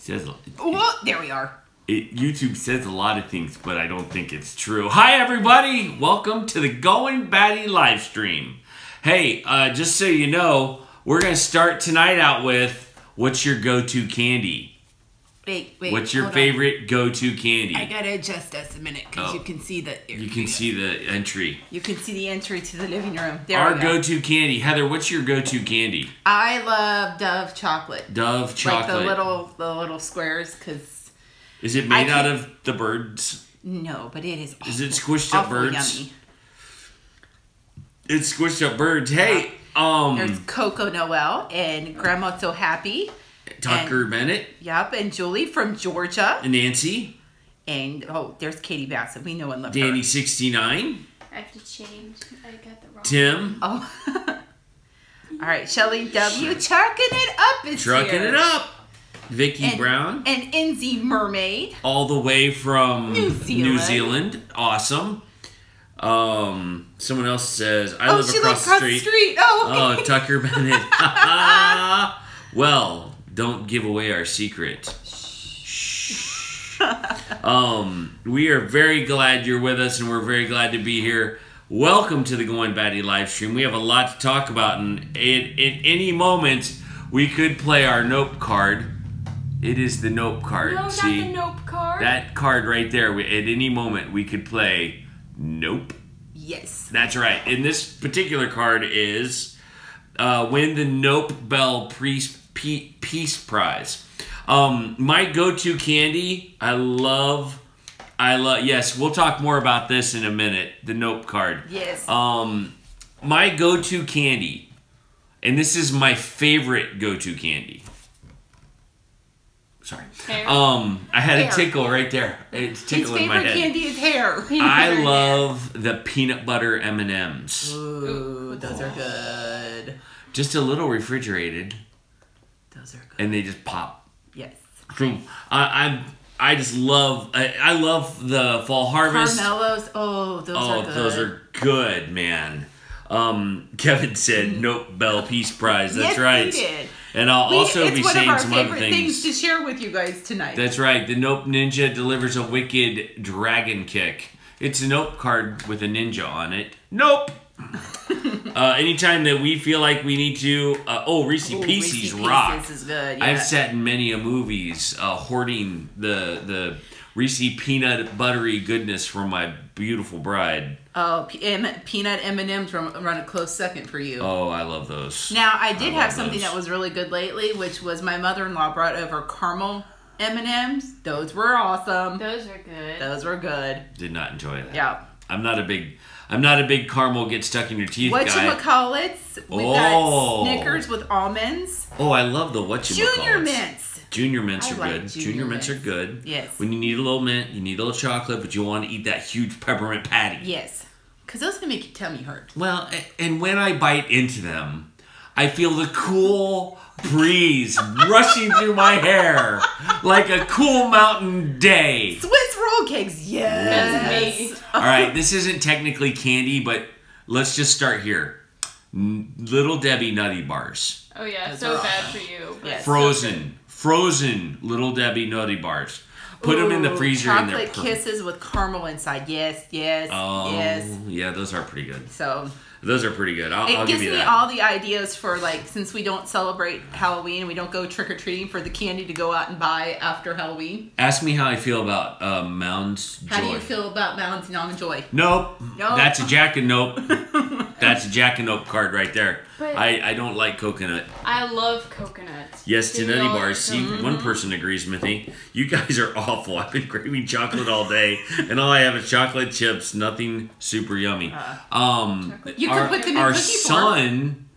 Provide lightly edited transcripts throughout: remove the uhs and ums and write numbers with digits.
says. Oh, there we are. YouTube says a lot of things, but I don't think it's true. Hi, everybody. Welcome to the Goin Batty live stream. Hey, just so you know, we're going to start tonight out with, what's your go-to candy? Wait. What's your favorite go-to candy? I got to adjust us a minute because you can see the... You can see the entry. You can see the entry to the living room. There Our we go. go-to candy. Heather, what's your go-to candy? I love Dove chocolate. Dove chocolate. Like the little squares, because... Is it made out of the birds? No, but it is awful. Is it squished up birds? Yummy. It's squished up birds. Hey, there's Coco Noel and Grandma So Happy. Tucker Bennett. Yep, and Julie from Georgia. And Nancy. And, there's Katie Bassett. We know and love her. Danny 69. I have to change. I got the wrong Tim. Oh. All right, Shelly W. Chucking it up is here. Trucking it up. Vicky Brown. And Enzy Mermaid. All the way from New Zealand. Awesome. Someone else says, I live she across lives the street. Oh, okay. Tucker Bennett. Well, don't give away our secret. Shh. We are very glad you're with us, and we're very glad to be here. Welcome to the Goin Batty live stream. We have a lot to talk about, and at any moment, we could play our Nope card. It is the Nope card. No, See, not the Nope card. that card right there, at any moment, we could play Nope. Yes. That's right. And this particular card is win the Nope Bell Peace Prize. My go-to candy, I love, yes, we'll talk more about this in a minute, the Nope card. Yes. My go-to candy, and this is my favorite go-to candy. Sorry. Hair. I had a tickle right there. It's tickling my head. His favorite candy is hair. I love the peanut butter M&Ms. Ooh, those are good. Just a little refrigerated. Those are good. And they just pop. Yes. I just love, I love the fall harvest. Caramellos. Oh, those are good. Those are good, man. Kevin said Nope Bell Peace Prize. That's right. Yes, he did. And I'll also be saying some other things. It's one of our favorite things to share with you guys tonight. That's right. The Nope Ninja delivers a wicked dragon kick. It's a Nope card with a ninja on it. Nope. Anytime that we feel like we need to... Reese Pieces rock. Reese is good, yeah. I've sat in many movies hoarding the Reese peanut buttery goodness from my beautiful bride. Oh, peanut M&Ms run a close second for you. Oh, I love those. Now, I did have something that was really good lately, which was my mother-in-law brought over caramel M&Ms. Those were awesome. Those are good. Those were good. Did not enjoy that. Yeah. I'm not a big caramel get stuck in your teeth guy. Whatchamacallits? We've got Snickers with almonds. Oh, I love the whatchamacallits. Junior mints. Junior mints are like good. Junior mints are good. Yes. When you need a little mint, you need a little chocolate, but you want to eat that huge peppermint patty. Yes. Because those can make your tummy hurt. Well, and when I bite into them, I feel the cool breeze rushing through my hair like a cool mountain day. Swiss roll cakes, yes. That's me. All right, this isn't technically candy, but let's just start here. Little Debbie Nutty Bars. Oh yeah, Those so are bad awesome. for you. Yes. Frozen Little Debbie Nutty Bars. Put them in the freezer and they're chocolate kisses with caramel inside. Yes, yes, yes. Yeah, those are pretty good. So those are pretty good. I'll give you that. It gives me all the ideas for, like, since we don't celebrate Halloween and we don't go trick-or-treating, for the candy to go out and buy after Halloween. Ask me how I feel about Mounds Joy. How do you feel about Mounds and Almond Joy? Nope. Nope. That's a Jack and Nope. That's a Jack and Nope card right there. But I don't like coconut. I love coconut. Yes, to Do you Nutty all Bars. See, one person agrees with me. You guys are awful. I've been craving chocolate all day, and all I have is chocolate chips. Nothing super yummy. You could put them in cookie form.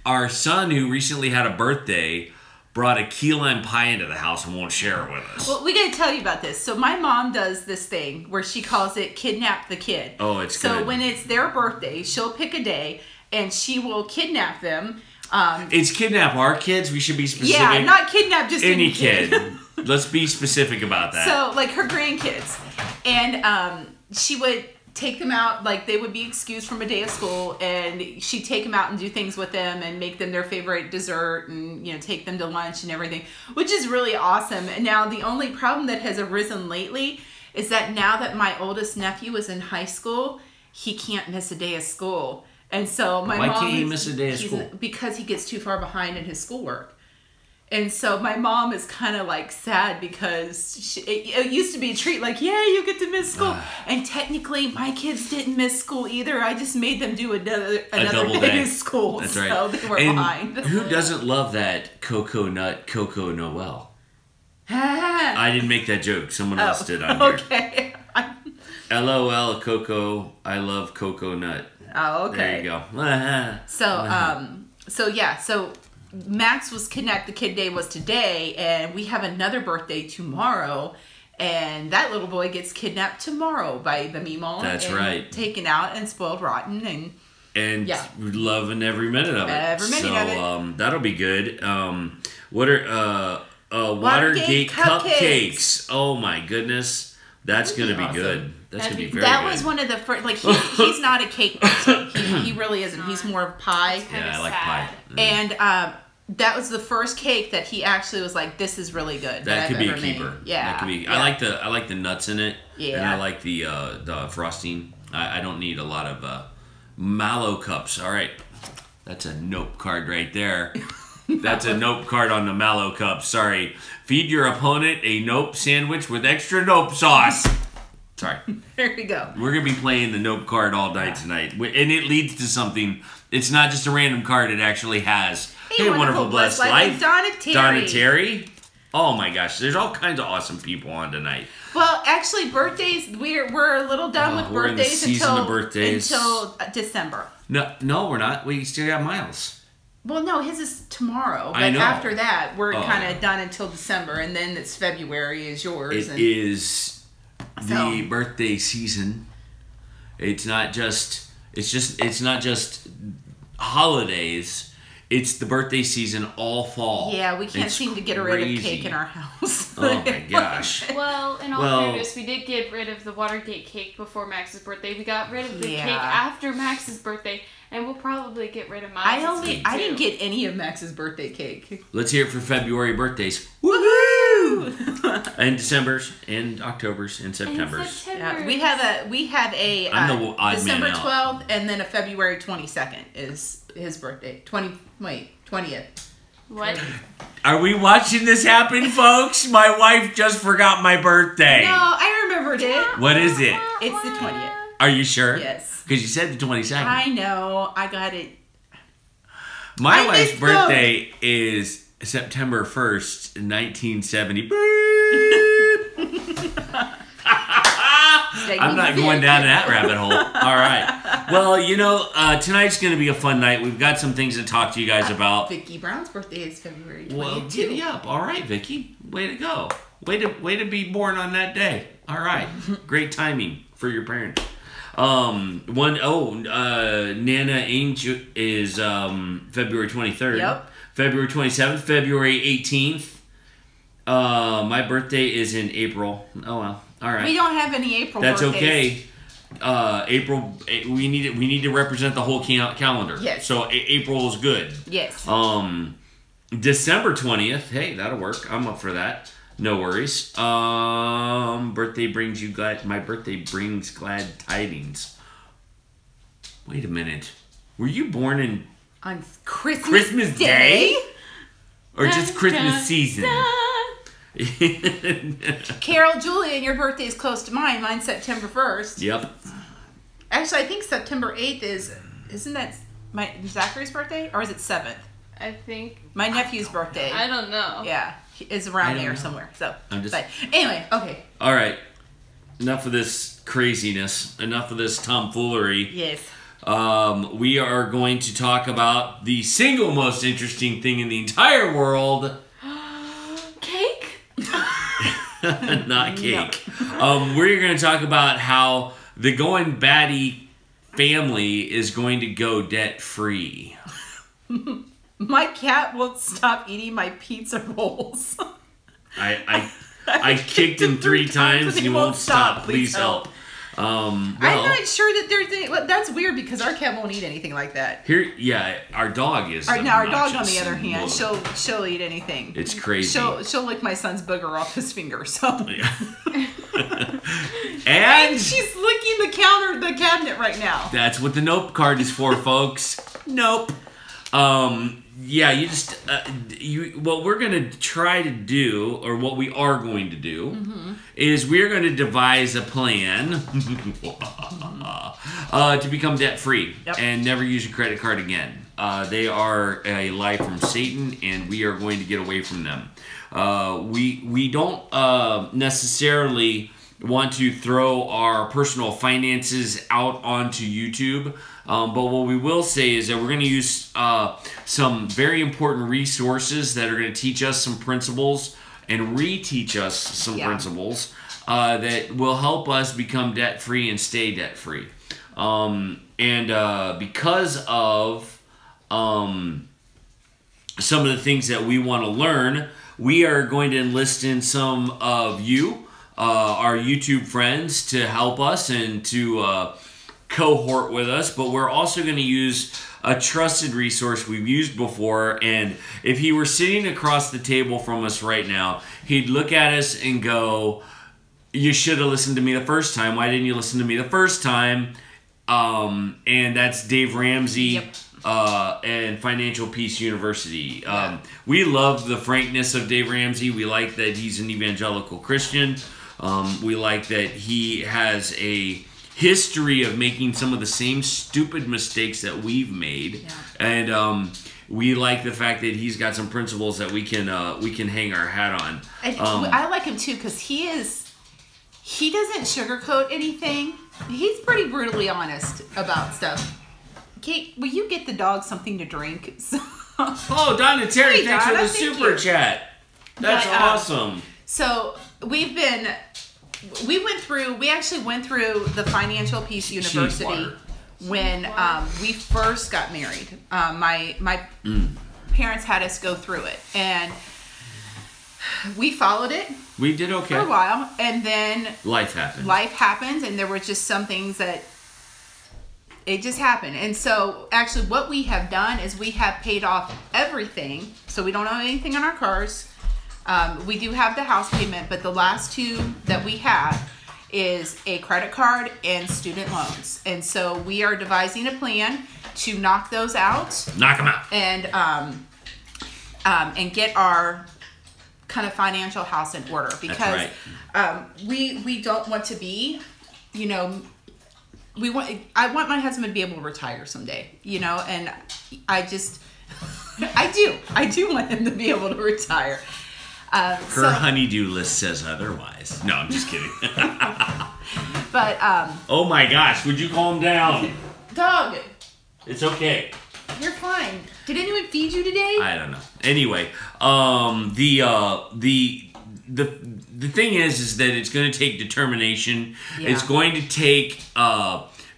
Our son, who recently had a birthday, brought a key lime pie into the house and won't share it with us. Well, we got to tell you about this. So my mom does this thing where she calls it kidnap the kid. Oh, it's good. So when it's their birthday, she'll pick a day and she will kidnap them. It's kidnap our kids. We should be specific. Yeah, not kidnap just any kid. Let's be specific about that. So, like her grandkids. And she would take them out, like they would be excused from a day of school, and she'd take them out and do things with them and make them their favorite dessert and, you know, take them to lunch and everything, which is really awesome. And now the only problem that has arisen lately is that now that my oldest nephew is in high school, he can't miss a day of school. And so my mom... Why can't he miss a day of school? Because he gets too far behind in his schoolwork. And so my mom is kind of like sad because it used to be a treat, like, yeah, you get to miss school. And technically, my kids didn't miss school either. I just made them do another day of school. That's right. So they were and behind. Who doesn't love that Coco Noel? I didn't make that joke. Someone else did on here. Okay. LOL, Coco. I love Coco Nut. Oh, okay. There you go. So Max was the kid day was today, and we have another birthday tomorrow, and that little boy gets kidnapped tomorrow by the Meemaw. That's right. Taken out and spoiled rotten, and loving every minute of it. Every minute of it. That'll be good. What are Watergate cupcakes? Oh my goodness, that's gonna be good. That's gonna be very good. That was one of the first. Like he's not a cake person. He really isn't. He's more of pie. Yeah, I like pie. And that was the first cake that he actually was like, "This is really good." That could be a keeper. Made. Yeah, that could be. Yeah. I like the nuts in it. Yeah, and I like the frosting. I don't need a lot of mallow cups. All right, that's a nope card right there. That's a nope card on the mallow cup. Sorry. Feed your opponent a nope sandwich with extra nope sauce. Sorry. There you go. We're going to be playing the nope card all night tonight. And it leads to something. It's not just a random card. It actually has, hey, wonderful blessed life. Donna Terry. Oh my gosh. There's all kinds of awesome people on tonight. Well, actually, birthdays, we're a little done with we're birthdays, in the season of birthdays until December. No, we're not. We still got Miles. Well, no, his is tomorrow. But I know. After that, we're kind of done until December, and then it's February is yours. It is the birthday season. It's not just holidays. It's the birthday season all fall. Yeah, we can't seem to get rid of cake in our house. Oh my gosh. Well, in all fairness, we did get rid of the Watergate cake before Max's birthday. We got rid of the cake after Max's birthday, and we'll probably get rid of Miles' cake, I didn't get any of Max's birthday cake. Let's hear it for February birthdays. Woohoo! And December's and October's and September's. Yeah, we have a I'm the odd December man out. 12th and then a February 22nd is his birthday. 20th. What? Are we watching this happen, folks? My wife just forgot my birthday. No, I remembered it. What is it? It's the 20th. Are you sure? Yes. Because you said the 22nd. I know. I got it. My wife's birthday is September 1st, 1970. I'm not going down that rabbit hole. All right. Well, tonight's going to be a fun night. We've got some things to talk to you guys about. Vicky Brown's birthday is February 22nd. Well, giddy up. All right, Vicky. Way to go. Way to be born on that day. All right. Great timing for your parents. Nana Angel is February 23rd. Yep. February 27th, February 18th. My birthday is in April. Oh well. All right. We don't have any April That's birthdays. okay. April, we need to represent the whole calendar. Yes. So April is good. Yes. December 20th. Hey, that'll work. I'm up for that. No worries. Birthday brings you glad. My birthday brings glad tidings. Wait a minute. Were you born on Christmas Day? Or just Christmas season? Carol, Julian, your birthday is close to mine. Mine's September 1st. Yep. Actually, I think September 8th isn't that my Zachary's birthday? Or is it 7th? I think. My nephew's birthday. I don't know. Yeah. Is around there somewhere. So, but anyway, okay. All right. Enough of this craziness. Enough of this tomfoolery. Yes. We are going to talk about the single most interesting thing in the entire world. Cake? Not cake. No. We're going to talk about how the Goin Batty family is going to go debt-free. My cat won't stop eating my pizza rolls. I kicked him 3 times and he won't stop. Please help. I'm not sure that there's any, that's weird because our cat won't eat anything like that. Our dog is. Our dog, on the other hand, she'll eat anything. It's crazy. She'll lick my son's booger off his finger. So. and she's licking the cabinet right now. That's what the nope card is for, folks. Nope. You just what we're going to try to do, or what we are going to do, is we're going to devise a plan to become debt free and never use a credit card again. They are a lie from Satan, and we are going to get away from them. We don't necessarily want to throw our personal finances out onto YouTube. But what we will say is that we're going to use some very important resources that are going to teach us some principles and reteach us some principles that will help us become debt-free and stay debt-free. Because of some of the things that we want to learn, we are going to enlist in some of you, our YouTube friends, to help us and to cohort with us, but we're also going to use a trusted resource we've used before, and if he were sitting across the table from us right now, he'd look at us and go, you should have listened to me the first time. Why didn't you listen to me the first time? And that's Dave Ramsey and Financial Peace University. We love the frankness of Dave Ramsey. We like that he's an evangelical Christian. We like that he has a history of making some of the same stupid mistakes that we've made, and we like the fact that he's got some principles that we can hang our hat on. And I like him too because he doesn't sugarcoat anything. He's pretty brutally honest about stuff. Kate, will you get the dog something to drink? Oh, Donna Terry, thanks for the super chat. That's awesome. So we actually went through the Financial Peace University when we first got married. My parents had us go through it, and we followed it. We did okay for a while, and then life happened. Life happened, and there were just some things that it just happened. And so, actually, what we have done is we have paid off everything, so we don't owe anything on our cars. We do have the house payment, but the last two that we have is a credit card and student loans. And so we are devising a plan to knock those out. Knock them out. And get our kind of financial house in order, because we don't want to be, I want my husband to be able to retire someday, and I do want him to be able to retire. Her honeydew list says otherwise. No, I'm just kidding. But oh my gosh, would you calm down? Dog. It's okay. You're fine. Did anyone feed you today? I don't know. Anyway, the thing is that it's going to take determination. Yeah. It's going to take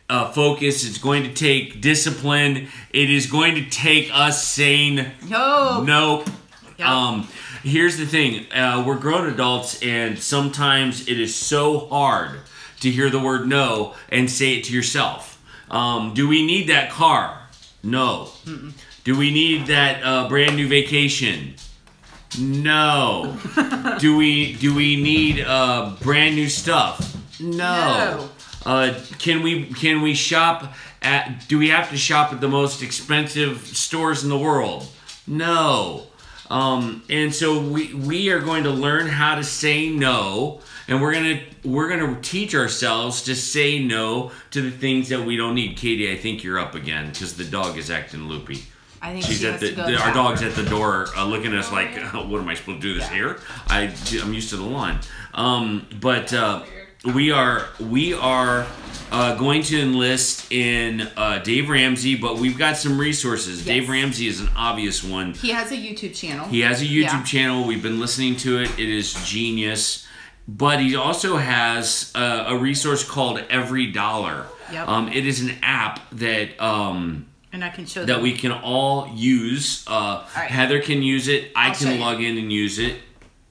focus. It's going to take discipline. It is going to take us saying nope. Yep. Here's the thing. We're grown adults, and sometimes it is so hard to hear the word no and say it to yourself. Do we need that car? No. Mm-mm. Do we need that brand new vacation? No. Do we need brand new stuff? No. Can we shop at? Do we have to shop at the most expensive stores in the world? No. And so we are going to learn how to say no, and we're gonna teach ourselves to say no to the things that we don't need. Katie, I think you're up again because the dog is acting loopy. I think she's at our dog's at the door looking at us like, what am I supposed to do this here? I'm used to the lawn. But we are going to enlist in Dave Ramsey, but we've got some resources. Yes. Dave Ramsey is an obvious one. He has a YouTube channel. He has a YouTube channel. We've been listening to it. It is genius. But he also has a resource called Every Dollar. Yep. It is an app that and I can show that we can all use. Right. Heather can use it. I can log in and use it.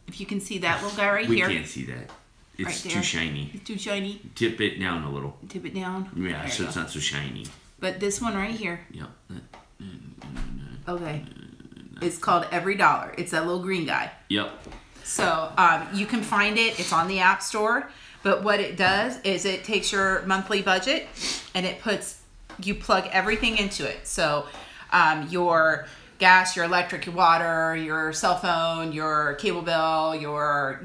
If you can see that little guy right here. here. We can't see that. It's too shiny. It's too shiny. Tip it down a little. Tip it down. Yeah, so it's not so shiny. But this one right here. Yep. Okay. It's called Every Dollar. It's that little green guy. Yep. So you can find it. It's on the App Store. But what it does is it takes your monthly budget and you plug everything into it. So your gas, your electric, your water, your cell phone, your cable bill, your,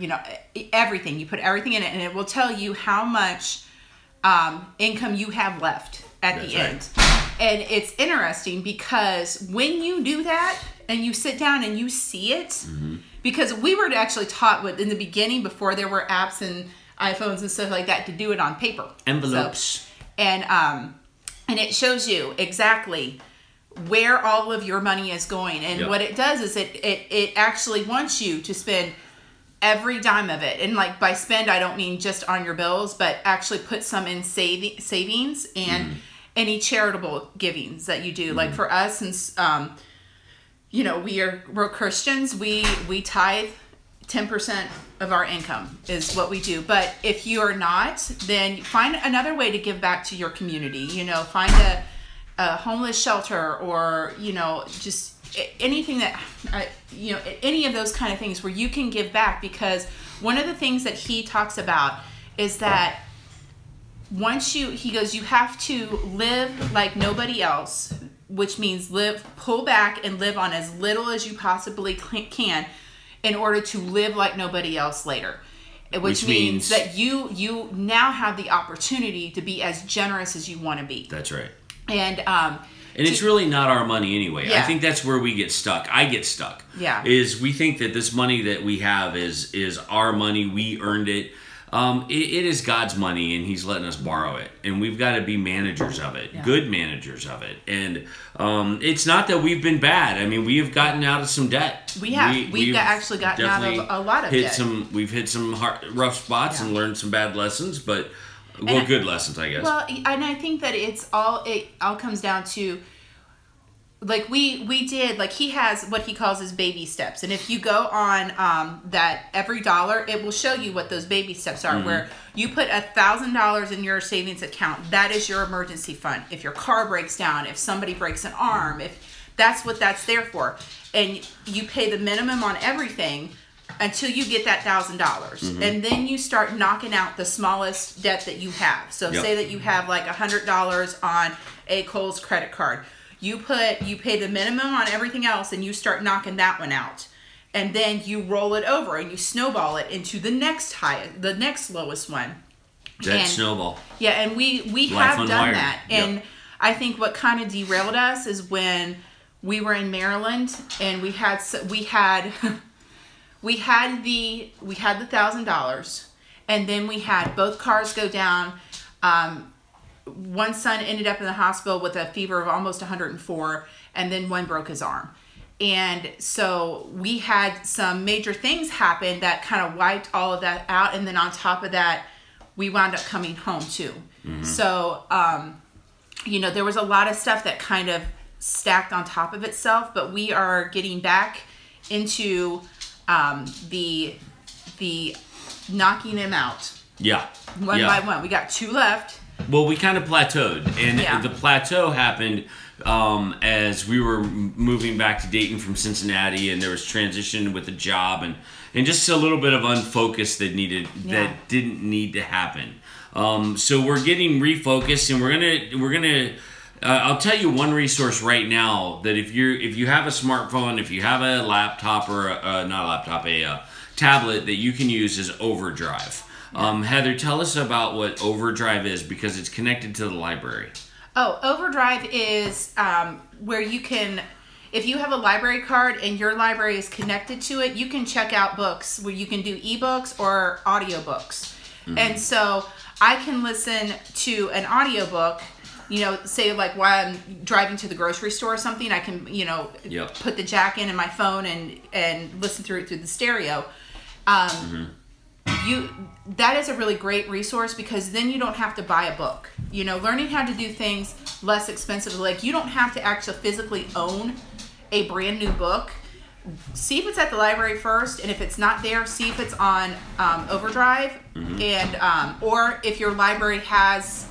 everything. You put everything in it and it will tell you how much income you have left at the end. And it's interesting because when you do that and you sit down and you see it, because we were actually taught in the beginning before there were apps and iPhones and stuff like that to do it on paper. Envelopes. So, and it shows you exactly where all of your money is going. And what it does is it actually wants you to spend every dime of it. And like by spend, I don't mean just on your bills, but actually put some in savings and any charitable givings that you do. Like for us, since we're Christians, we tithe 10% of our income is what we do. But if you are not, then find another way to give back to your community. Find a homeless shelter or just anything that any of those kind of things where you can give back. Because one of the things that he talks about is that he goes, you have to live like nobody else, which means pull back and live on as little as you possibly can in order to live like nobody else later. Which means that you now have the opportunity to be as generous as you want to be. That's right. And it's really not our money anyway. Yeah. I think that's where we get stuck. I get stuck. Yeah. Is we think that this money that we have is our money. We earned it. It is God's money, and He's letting us borrow it, and we've got to be managers of it, good managers of it. And it's not that we've been bad. I mean, we have gotten out of some debt. We have. We've actually gotten out of a lot of debt. We've hit some rough spots and learned some bad lessons, but good lessons, I guess. Well, and I think that it all comes down to, like we did, like he has what he calls his baby steps. And if you go on that Every Dollar, it will show you what those baby steps are, where you put $1,000 in your savings account. That is your emergency fund. If your car breaks down, if somebody breaks an arm, if that's what that's there for. And you pay the minimum on everything until you get that $1,000. And then you start knocking out the smallest debt that you have. So say that you have like $100 on a Kohl's credit card. You pay the minimum on everything else and you start knocking that one out. And then you roll it over and you snowball it into the next lowest one. Snowball. Yeah, and we have done that. And I think what kind of derailed us is when we were in Maryland and we had the $1,000, and then we had both cars go down. One son ended up in the hospital with a fever of almost 104, and then one broke his arm. And so we had some major things happen that kind of wiped all of that out. And then on top of that, we wound up coming home too. So, there was a lot of stuff that kind of stacked on top of itself, but we are getting back into the knocking them out. One by one. We got 2 left. Well, we kind of plateaued, and the plateau happened as we were moving back to Dayton from Cincinnati, and there was transition with the job, and just a little bit of unfocus that didn't need to happen. So we're getting refocused, and we're gonna. I'll tell you one resource right now that if you have a smartphone, if you have a laptop or a tablet that you can use is Overdrive. Heather, tell us about what Overdrive is, because it's connected to the library. Oh, Overdrive is where you can, if you have a library card and your library is connected to it, you can check out books where you can do ebooks or audiobooks. And so I can listen to an audiobook, say like while I'm driving to the grocery store or something, I can, put the jack in my phone and listen through it through the stereo. That is a really great resource, because then you don't have to buy a book. Learning how to do things less expensive. Like, you don't have to actually physically own a brand new book. see if it's at the library first, and if it's not there, see if it's on Overdrive, and or if your library has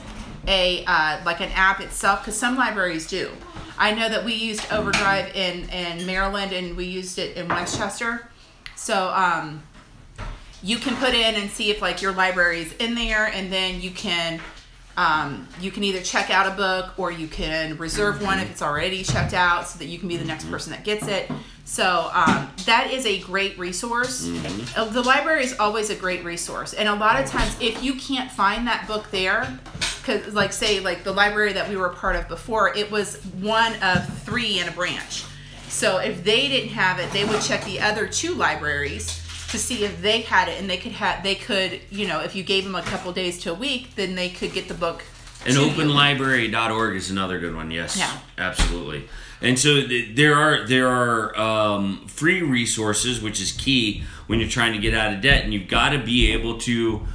a like an app itself, because some libraries do. I know that we used Overdrive in Maryland, and we used it in Westchester. So you can put in and see if like your library is in there, and then you can either check out a book or you can reserve one if it's already checked out, so that you can be the next person that gets it. So that is a great resource. The library is always a great resource, and a lot of times if you can't find that book there, because like say like the library that we were a part of before, it was one of 3 in a branch. So if they didn't have it, they would check the other 2 libraries to see if they had it, and they could, you know, if you gave them a couple days to a week, then they could get the book. And openlibrary.org is another good one. Yes, yeah, absolutely. And so there are free resources, which is key when you're trying to get out of debt, and you've got to be able to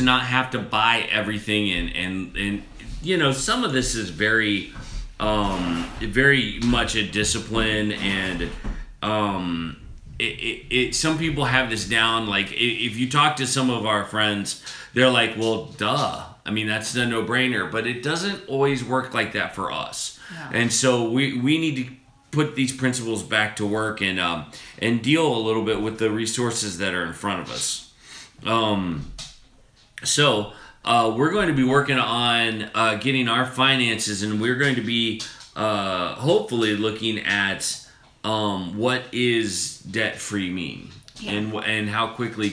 not have to buy everything, and you know, some of this is very much a discipline, and some people have this down. Like if you talk to some of our friends, they're like, well, duh. I mean, that's a no-brainer, but it doesn't always work like that for us. Yeah. And so we need to put these principles back to work, and deal a little bit with the resources that are in front of us. So we're going to be working on getting our finances, and we're going to be hopefully looking at what is debt-free mean, and how quickly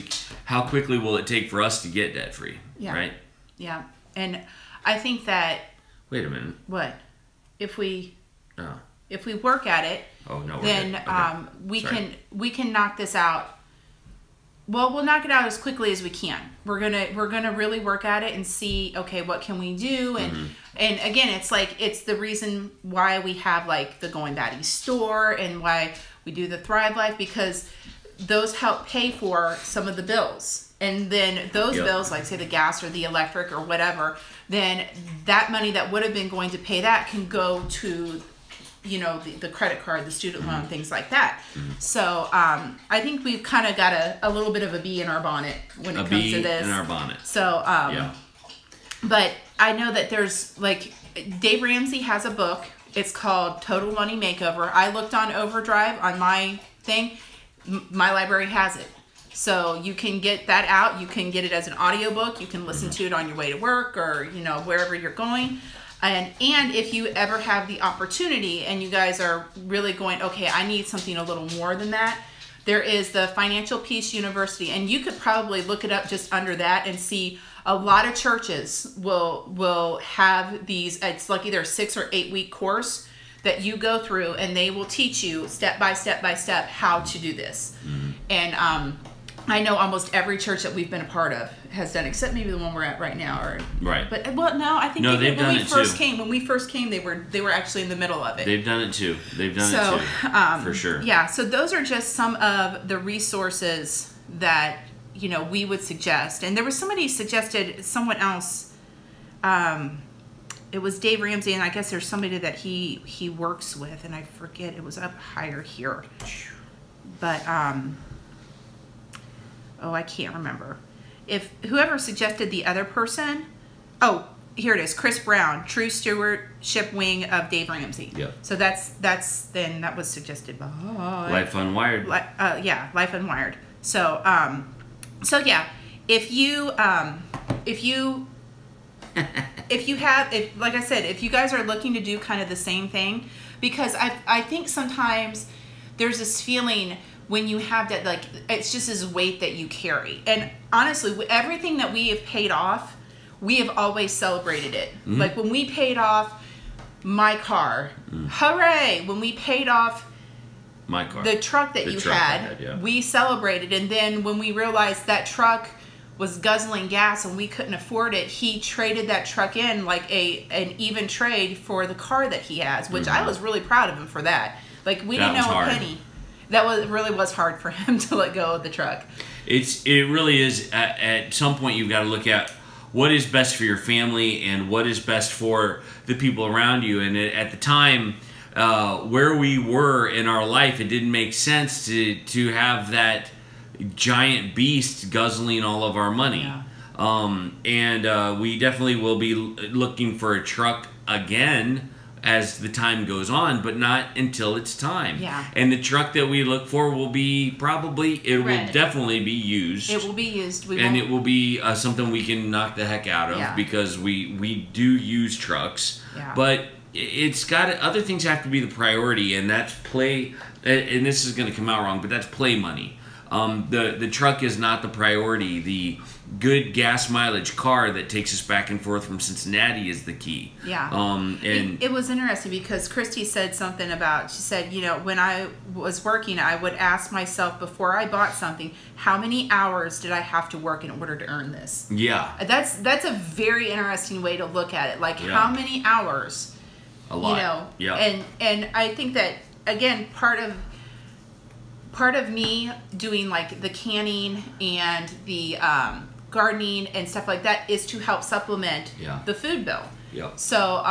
will it take for us to get debt-free, right? Yeah, and I think that. Wait a minute. What? If we work at it, then okay. we can knock this out. Well, we'll knock it out as quickly as we can. We're gonna really work at it and see, okay, what can we do? And and again, it's the reason why we have like the Goin Batty store, and why we do the Thrive Life, because those help pay for some of the bills. And then those bills, like say the gas or the electric or whatever, then that money that would have been going to pay that can go to, you know, the credit card, the student loan, things like that. So I think we've kind of got a little bit of a bee in our bonnet when it comes to this. In our bonnet. So, but I know that there's like, Dave Ramsey has a book. It's called Total Money Makeover. I looked on Overdrive on my thing. My library has it. So you can get that out. You can get it as an audiobook. You can listen to it on your way to work, or, you know, wherever you're going. And if you ever have the opportunity and you guys are really going, okay, I need something a little more than that, there is the Financial Peace University, and you could probably look it up just under that and see a lot of churches will have these. It's like either a 6 or 8 week course that you go through, and they will teach you step by step how to do this. And I know almost every church that we've been a part of has done, except maybe the one we're at right now. Or right. But well, no, I think they've done it too. When we first came, they were actually in the middle of it. They've done it too. For sure. Yeah. So those are just some of the resources that, you know, we would suggest. And there was someone else. It was Dave Ramsey, and I guess there's somebody that he works with, and I forget, it was up higher here. But I can't remember. If whoever suggested the other person, here it is, Chris Brown, True Stewardship Wing of Dave Ramsey. Yeah. So that was suggested by Life Unwired. Life Unwired. So yeah, if you like I said, if you guys are looking to do kind of the same thing, because I think sometimes there's this feeling when you have that, like, it's just this weight that you carry. And honestly, everything that we have paid off, we have always celebrated it. Like when we paid off my car, hooray! When we paid off my car, the truck that you had, we celebrated. And then when we realized that truck was guzzling gas and we couldn't afford it, he traded that truck in like an even trade for the car that he has, which I was really proud of him for that. Like we didn't know a penny. That really was hard for him to let go of the truck. It really is. At some point, you've got to look at what is best for your family and what is best for the people around you. And at the time, where we were in our life, it didn't make sense to have that giant beast guzzling all of our money. Yeah. And we definitely will be looking for a truck again as the time goes on, but not until it's time. Yeah. And the truck that we look for will be will definitely be used. It will be used. It will be something we can knock the heck out of, Yeah. because we do use trucks. Yeah. But it's got other things have to be the priority, and that's play. And this is going to come out wrong, but that's play money. The truck is not the priority. The good gas mileage car that takes us back and forth from Cincinnati is the key. Yeah. And it was interesting because Christy said something about, she said, when I was working, I would ask myself before I bought something, how many hours did I have to work in order to earn this? Yeah. That's a very interesting way to look at it. Like, how many hours? A lot. Yeah. And I think that, again, part of me doing like the canning and the gardening and stuff like that is to help supplement the food bill. Yeah. So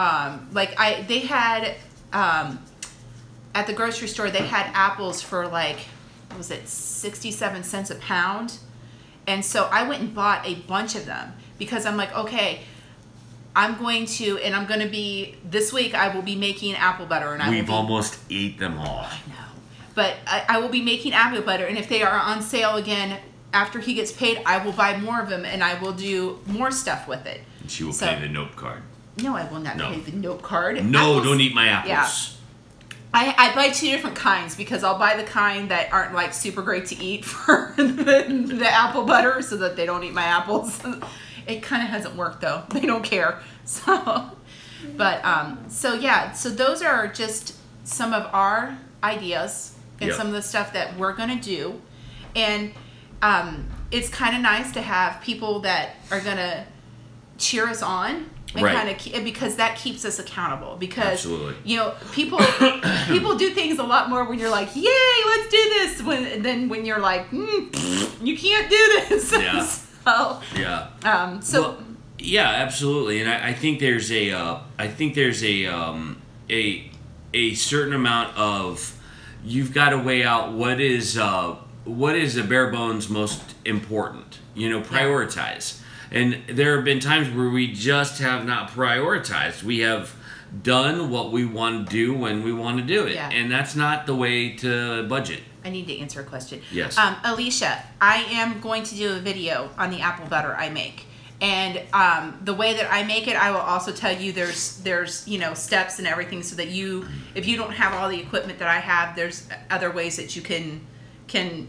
they had at the grocery store, they had apples for like, what was it, 67 cents a pound. And so I went and bought a bunch of them because I'm like, okay, this week I will be making apple butter. And we've almost ate them all. I know. But I will be making apple butter, and if they are on sale again after he gets paid, I will buy more of them, and I will do more stuff with it. And she will pay the note card. No, I will not pay the note card. No, don't eat my apples. Yeah. I buy two different kinds because I'll buy the kind that aren't like super great to eat for the apple butter so that they don't eat my apples. It kind of hasn't worked though. They don't care. So those are just some of our ideas and some of the stuff that we're going to do. And it's kind of nice to have people that are going to cheer us on and because that keeps us accountable. Because people do things a lot more when you're like, yay, let's do this, than when you're like, you can't do this. Yeah. Absolutely. And I think there's a certain amount of, you've got to weigh out what is the bare bones most important. Prioritize. And there have been times where we just have not prioritized. We have done what we want to do when we want to do it. And that's not the way to budget. I need to answer a question. Yes. Alicia, I am going to do a video on the apple butter I make. And the way that I make it, I will also tell you there's steps and everything so that if you don't have all the equipment that I have, there's other ways that you can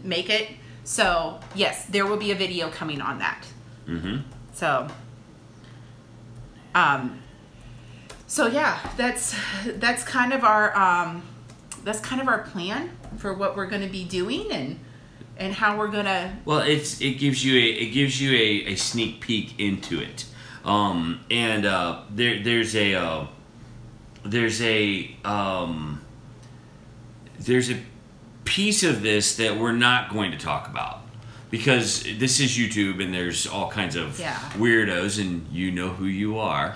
make it. So yes, there will be a video coming on that. Mm-hmm. So yeah, that's kind of our plan for what we're going to be doing and how we're gonna. Well, it gives you a sneak peek into it, there's a piece of this that we're not going to talk about because this is YouTube and there's all kinds of weirdos and you know who you are,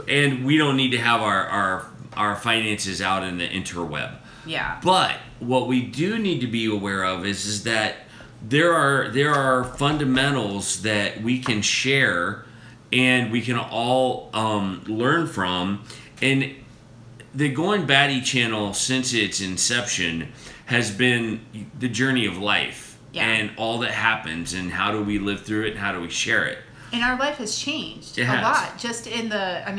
and we don't need to have our finances out in the interweb. Yeah. But what we do need to be aware of is that there are fundamentals that we can share and we can all learn from. And the Goin Batty channel, since its inception, has been the journey of life and all that happens and how do we live through it and how do we share it. And our life has changed a lot. Just how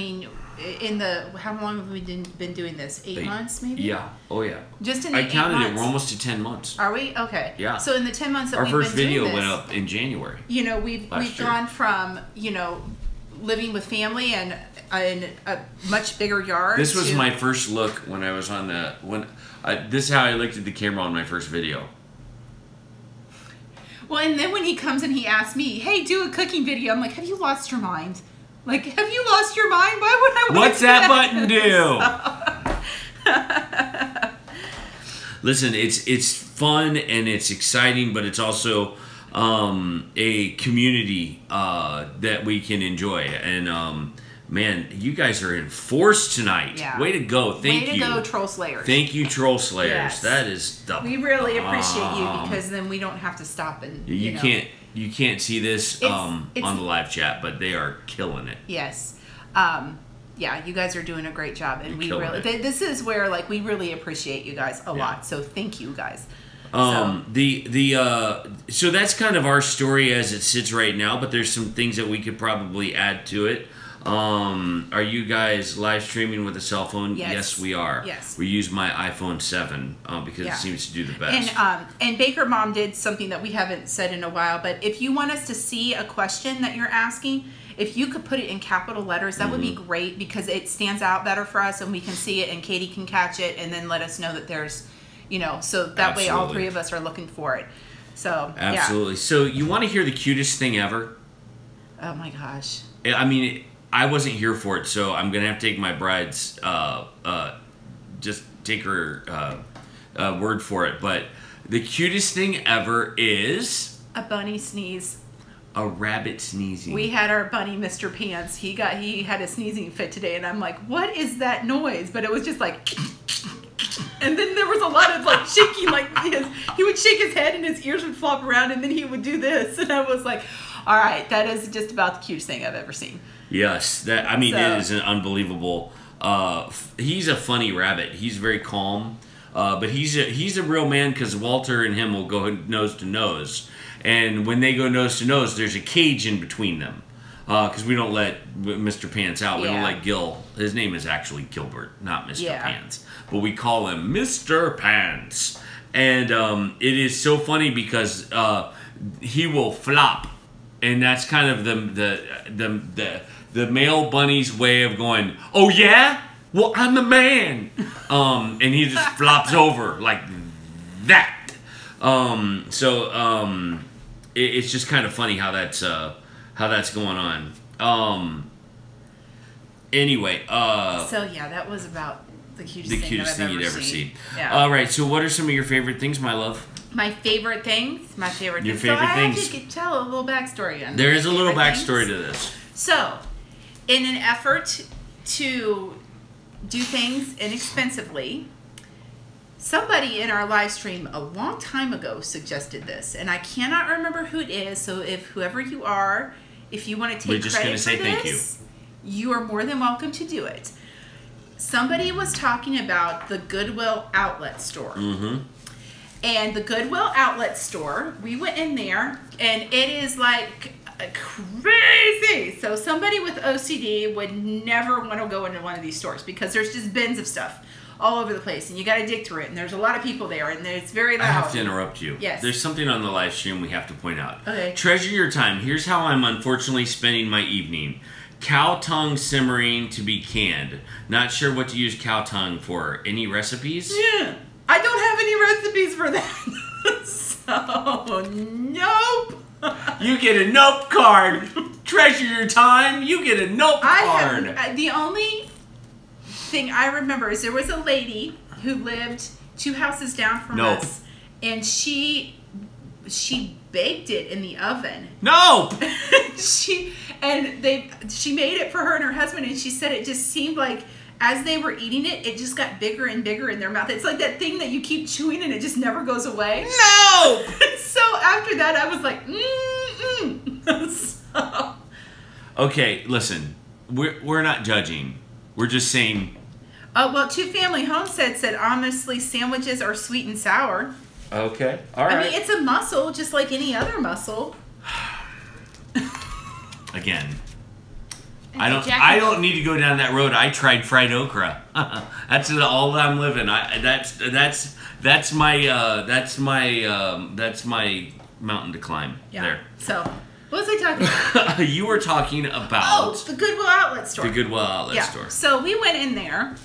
long have we been doing this? 8 months, maybe? Yeah. Oh, yeah. Just in the 8 months. I counted it. We're almost to 10 months. Are we? Okay. Yeah. So in the 10 months that we've been doing this, our first video went up in January. We've gone from living with family and in a much bigger yard. This was my first look when I was on this is how I looked at the camera on my first video. Well, and then when he comes and he asks me, "Hey, do a cooking video," I'm like, "Have you lost your mind? Like, have you lost your mind? Why would I want What's that button do?" Listen, it's fun and it's exciting, but it's also a community that we can enjoy. And Man, you guys are in force tonight. Yeah. Way to go. Thank you. Way to go, Troll Slayers. Thank you, Troll Slayers. Yes. That is the We really appreciate you because then we don't have to stop and you can't see this on the live chat, but they are killing it. Yes. Yeah, you guys are doing a great job, and we really this is where like we really appreciate you guys a lot. So thank you guys. So that's kind of our story as it sits right now, but there's some things that we could probably add to it. Are you guys live streaming with a cell phone? Yes, we are. Yes. We use my iPhone 7 because it seems to do the best. And Baker Mom did something that we haven't said in a while, but if you want us to see a question that you're asking, if you could put it in capital letters, that would be great because it stands out better for us and we can see it and Katie can catch it and then let us know that there's, so that way all three of us are looking for it. So, absolutely. So you want to hear the cutest thing ever? Oh my gosh. I mean, I wasn't here for it, so I'm gonna have to take my bride's just take her word for it. But the cutest thing ever is a bunny sneeze. A rabbit sneezing. We had our bunny, Mr. Pants. He had a sneezing fit today, and I'm like, what is that noise? But it was just like, and then there was a lot of like shaking, like he would shake his head and his ears would flop around, and then he would do this, and I was like, all right, that is just about the cutest thing I've ever seen. Yes, it is an unbelievable. He's a funny rabbit. He's very calm, but he's a real man because Walter and him will go nose to nose, and when they go nose to nose, there's a cage in between them because we don't let Mr. Pants out. We don't let Gil. His name is actually Gilbert, not Mr. Pants, but we call him Mr. Pants, and it is so funny because he will flop. And that's kind of the male bunny's way of going, oh yeah? Well, I'm the man. And he just flops over like that. It's just kind of funny how that's going on. Anyway. That was about the cutest thing you'd ever seen. Yeah. All right. So what are some of your favorite things, my love? My favorite things. Your favorite things. I have to tell a little backstory on there is a little backstory to this. So, in an effort to do things inexpensively, somebody in our live stream a long time ago suggested this, and I cannot remember who it is. So, if whoever you are, if you want to take credit for this, you are more than welcome to do it. Somebody was talking about the Goodwill outlet store. Mm-hmm. And the Goodwill outlet store, we went in there, and it is like crazy. So somebody with OCD would never want to go into one of these stores because there's just bins of stuff all over the place, and you got to dig through it, and there's a lot of people there, and it's very loud. I have to interrupt you. Yes. There's something on the live stream we have to point out. Okay. Treasure your time. Here's how I'm unfortunately spending my evening. Cow tongue simmering to be canned. Not sure what to use cow tongue for. Any recipes? Yeah. I don't have any recipes for that. So, nope. You get a nope card. Treasure your time. You get a nope card. The only thing I remember is there was a lady who lived 2 houses down from us. And she baked it in the oven. Nope. She made it for her and her husband, and she said it just seemed like as they were eating it, it just got bigger and bigger in their mouth. It's like that thing that you keep chewing and it just never goes away. No! So after that, I was like, So. Okay, listen. We're not judging. We're just saying. Well, Two Family Homestead said, honestly, sandwiches are sweet and sour. Okay, all right. I mean, it's a mussel, just like any other mussel. Again. I don't need to go down that road. I tried fried okra. That's all I'm living. That's my mountain to climb. Yeah. There. So, what was I talking about? You were talking about the Goodwill outlet store. The Goodwill outlet store. So we went in there,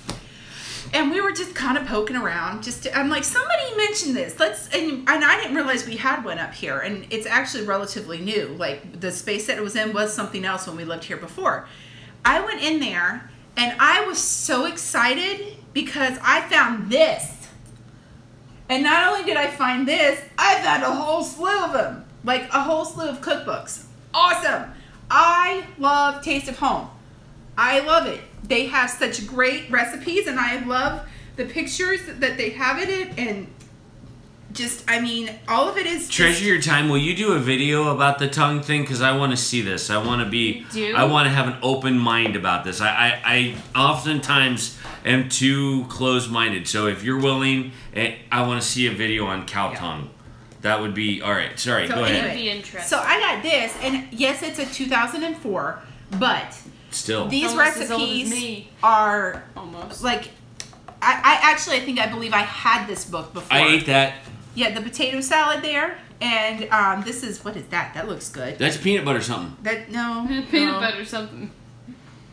and we were just kind of poking around. I'm like, somebody mentioned this. And I didn't realize we had one up here, and it's actually relatively new. Like the space that it was in was something else when we lived here before. I went in there, and I was so excited because I found this. And not only did I find this, I found a whole slew of them. Like a whole slew of cookbooks. Awesome. I love Taste of Home. I love it. They have such great recipes, and I love the pictures that they have in it, and just, I mean, all of it is just... Treasure your time. Will you do a video about the tongue thing? Because I want to see this. I want to be... I want to have an open mind about this. I oftentimes am too closed-minded. So if you're willing, I want to see a video on cow tongue. That would be... All right. Sorry, so go ahead. It'd be interesting. So I got this, and yes, it's a 2004, but... Still. These almost as old as recipes me. are... Almost. Like... I believe I had this book before. I ate that. Yeah, the potato salad there, and this is, what is that? That looks good. That's peanut butter something. Peanut butter something.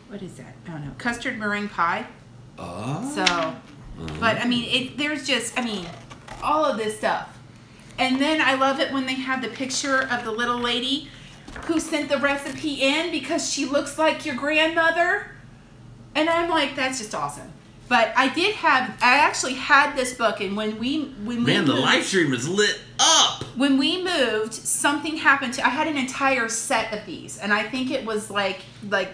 What is that? I don't know. Custard meringue pie. Oh. So, but I mean, there's just, I mean, all of this stuff. And then I love it when they have the picture of the little lady who sent the recipe in because she looks like your grandmother. And I'm like, that's just awesome. But I actually had this book, and when we Man, the live stream is lit up. When we moved, something happened I had an entire set of these, and I think it was like I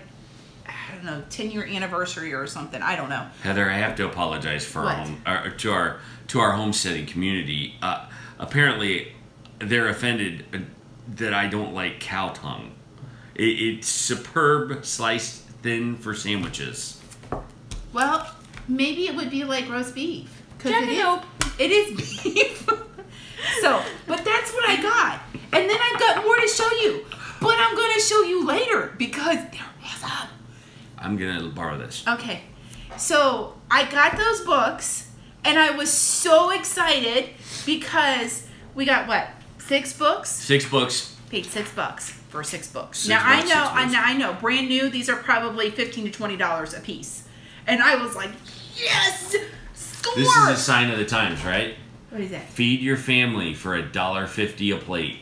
don't know, 10-year anniversary or something. I don't know. Heather, I have to apologize for to our homesteading community. Apparently, they're offended that I don't like cow tongue. It's superb, sliced thin for sandwiches. Well, maybe it would be like roast beef. It is beef. So, but that's what I got. And then I've got more to show you. But I'm going to show you later because they're awesome. I'm going to borrow this. Okay. So, I got those books, and I was so excited because we got, what, 6 books? 6 books. Paid $6 for 6 books. $6 Now, $6. I know, brand new, these are probably $15 to $20 a piece. And I was like, yes! Score! This is a sign of the times, right? What is that? Feed your family for $1.50 a plate.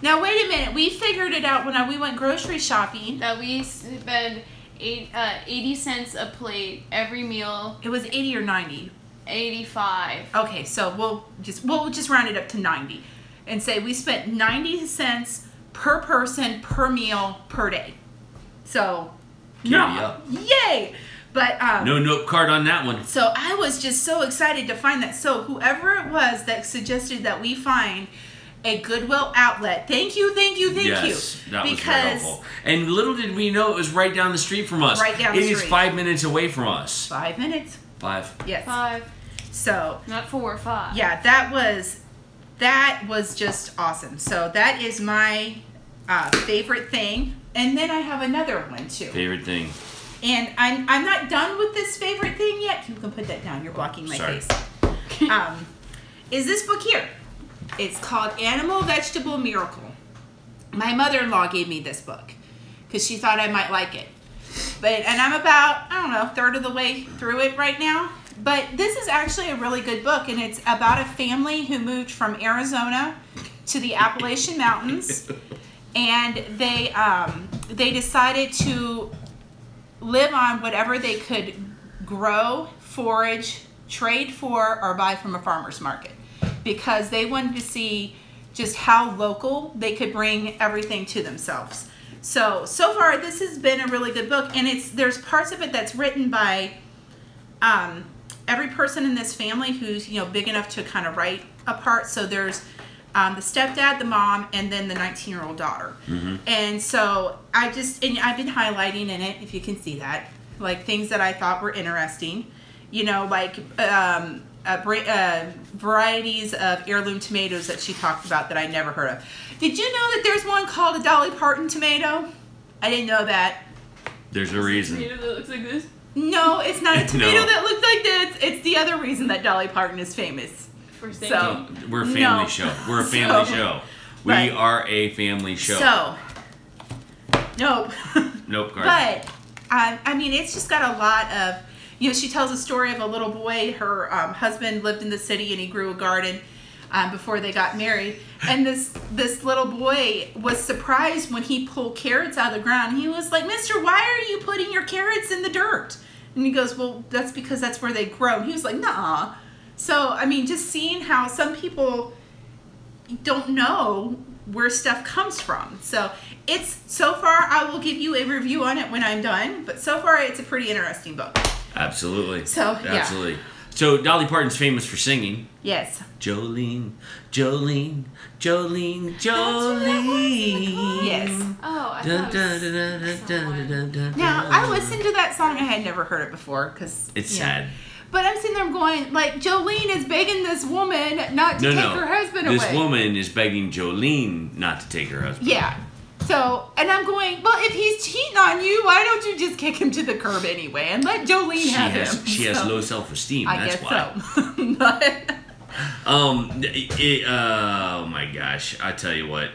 Now, wait a minute. We figured it out when we went grocery shopping. That we spend 80 cents a plate every meal. It was 80 or 90. 85. Okay, so we'll just round it up to 90 and say we spent 90 cents per person per meal per day. So, yay! But no note card on that one. So I was just so excited to find that. So whoever it was that suggested that we find a Goodwill outlet, thank you. Yes, that was very helpful. And little did we know it was right down the street from us. Right down the street. It is 5 minutes away from us. 5 minutes. 5. Yes. 5. So. Not 4 or 5. Yeah, that was just awesome. So that is my favorite thing. And then I have another one too. Favorite thing. And I'm not done with this favorite thing yet. You can put that down. You're blocking my face. Is this book here. It's called Animal Vegetable Miracle. My mother-in-law gave me this book because she thought I might like it. And I'm about, I don't know, a third of the way through it right now. But this is actually a really good book, and it's about a family who moved from Arizona to the Appalachian Mountains, and they decided to live on whatever they could grow, forage, trade for, or buy from a farmer's market, because they wanted to see just how local they could bring everything to themselves. So far this has been a really good book, and there's parts of it that's written by every person in this family who's big enough to kind of write a part. So there's the stepdad, the mom, and then the 19-year-old daughter. Mm-hmm. And so I've been highlighting in it, if you can see that, like things that I thought were interesting, like varieties of heirloom tomatoes that she talked about that I never heard of. Did you know that there's one called a Dolly Parton tomato? I didn't know that. There's a reason. A tomato that looks like this? No, it's not a tomato that looks like this. It's the other reason that Dolly Parton is famous. So we're a family show. We're a family show. We are a family show. So, nope. Nope. But I mean, it's just got a lot of. She tells a story of a little boy. Her husband lived in the city and he grew a garden before they got married. And this little boy was surprised when he pulled carrots out of the ground. He was like, "Mister, why are you putting your carrots in the dirt?" And he goes, "Well, that's because that's where they grow." And he was like, "Nah." So, I mean, just seeing how some people don't know where stuff comes from. So so far, I will give you a review on it when I'm done, but so far it's a pretty interesting book. Absolutely. So, yeah. Absolutely. So Dolly Parton's famous for singing. Yes. Jolene, Jolene, Jolene, Jolene. Yes. Oh, I thought it was Now, I listened to that song. I had never heard it before because It's sad. But I'm sitting there going, like, Jolene is begging this woman not to take her husband away. This woman is begging Jolene not to take her husband. Yeah. So, and I'm going, well, if he's cheating on you, why don't you just kick him to the curb anyway and let Jolene have him? She has low self-esteem. That's guess why. So. But oh my gosh! I tell you what.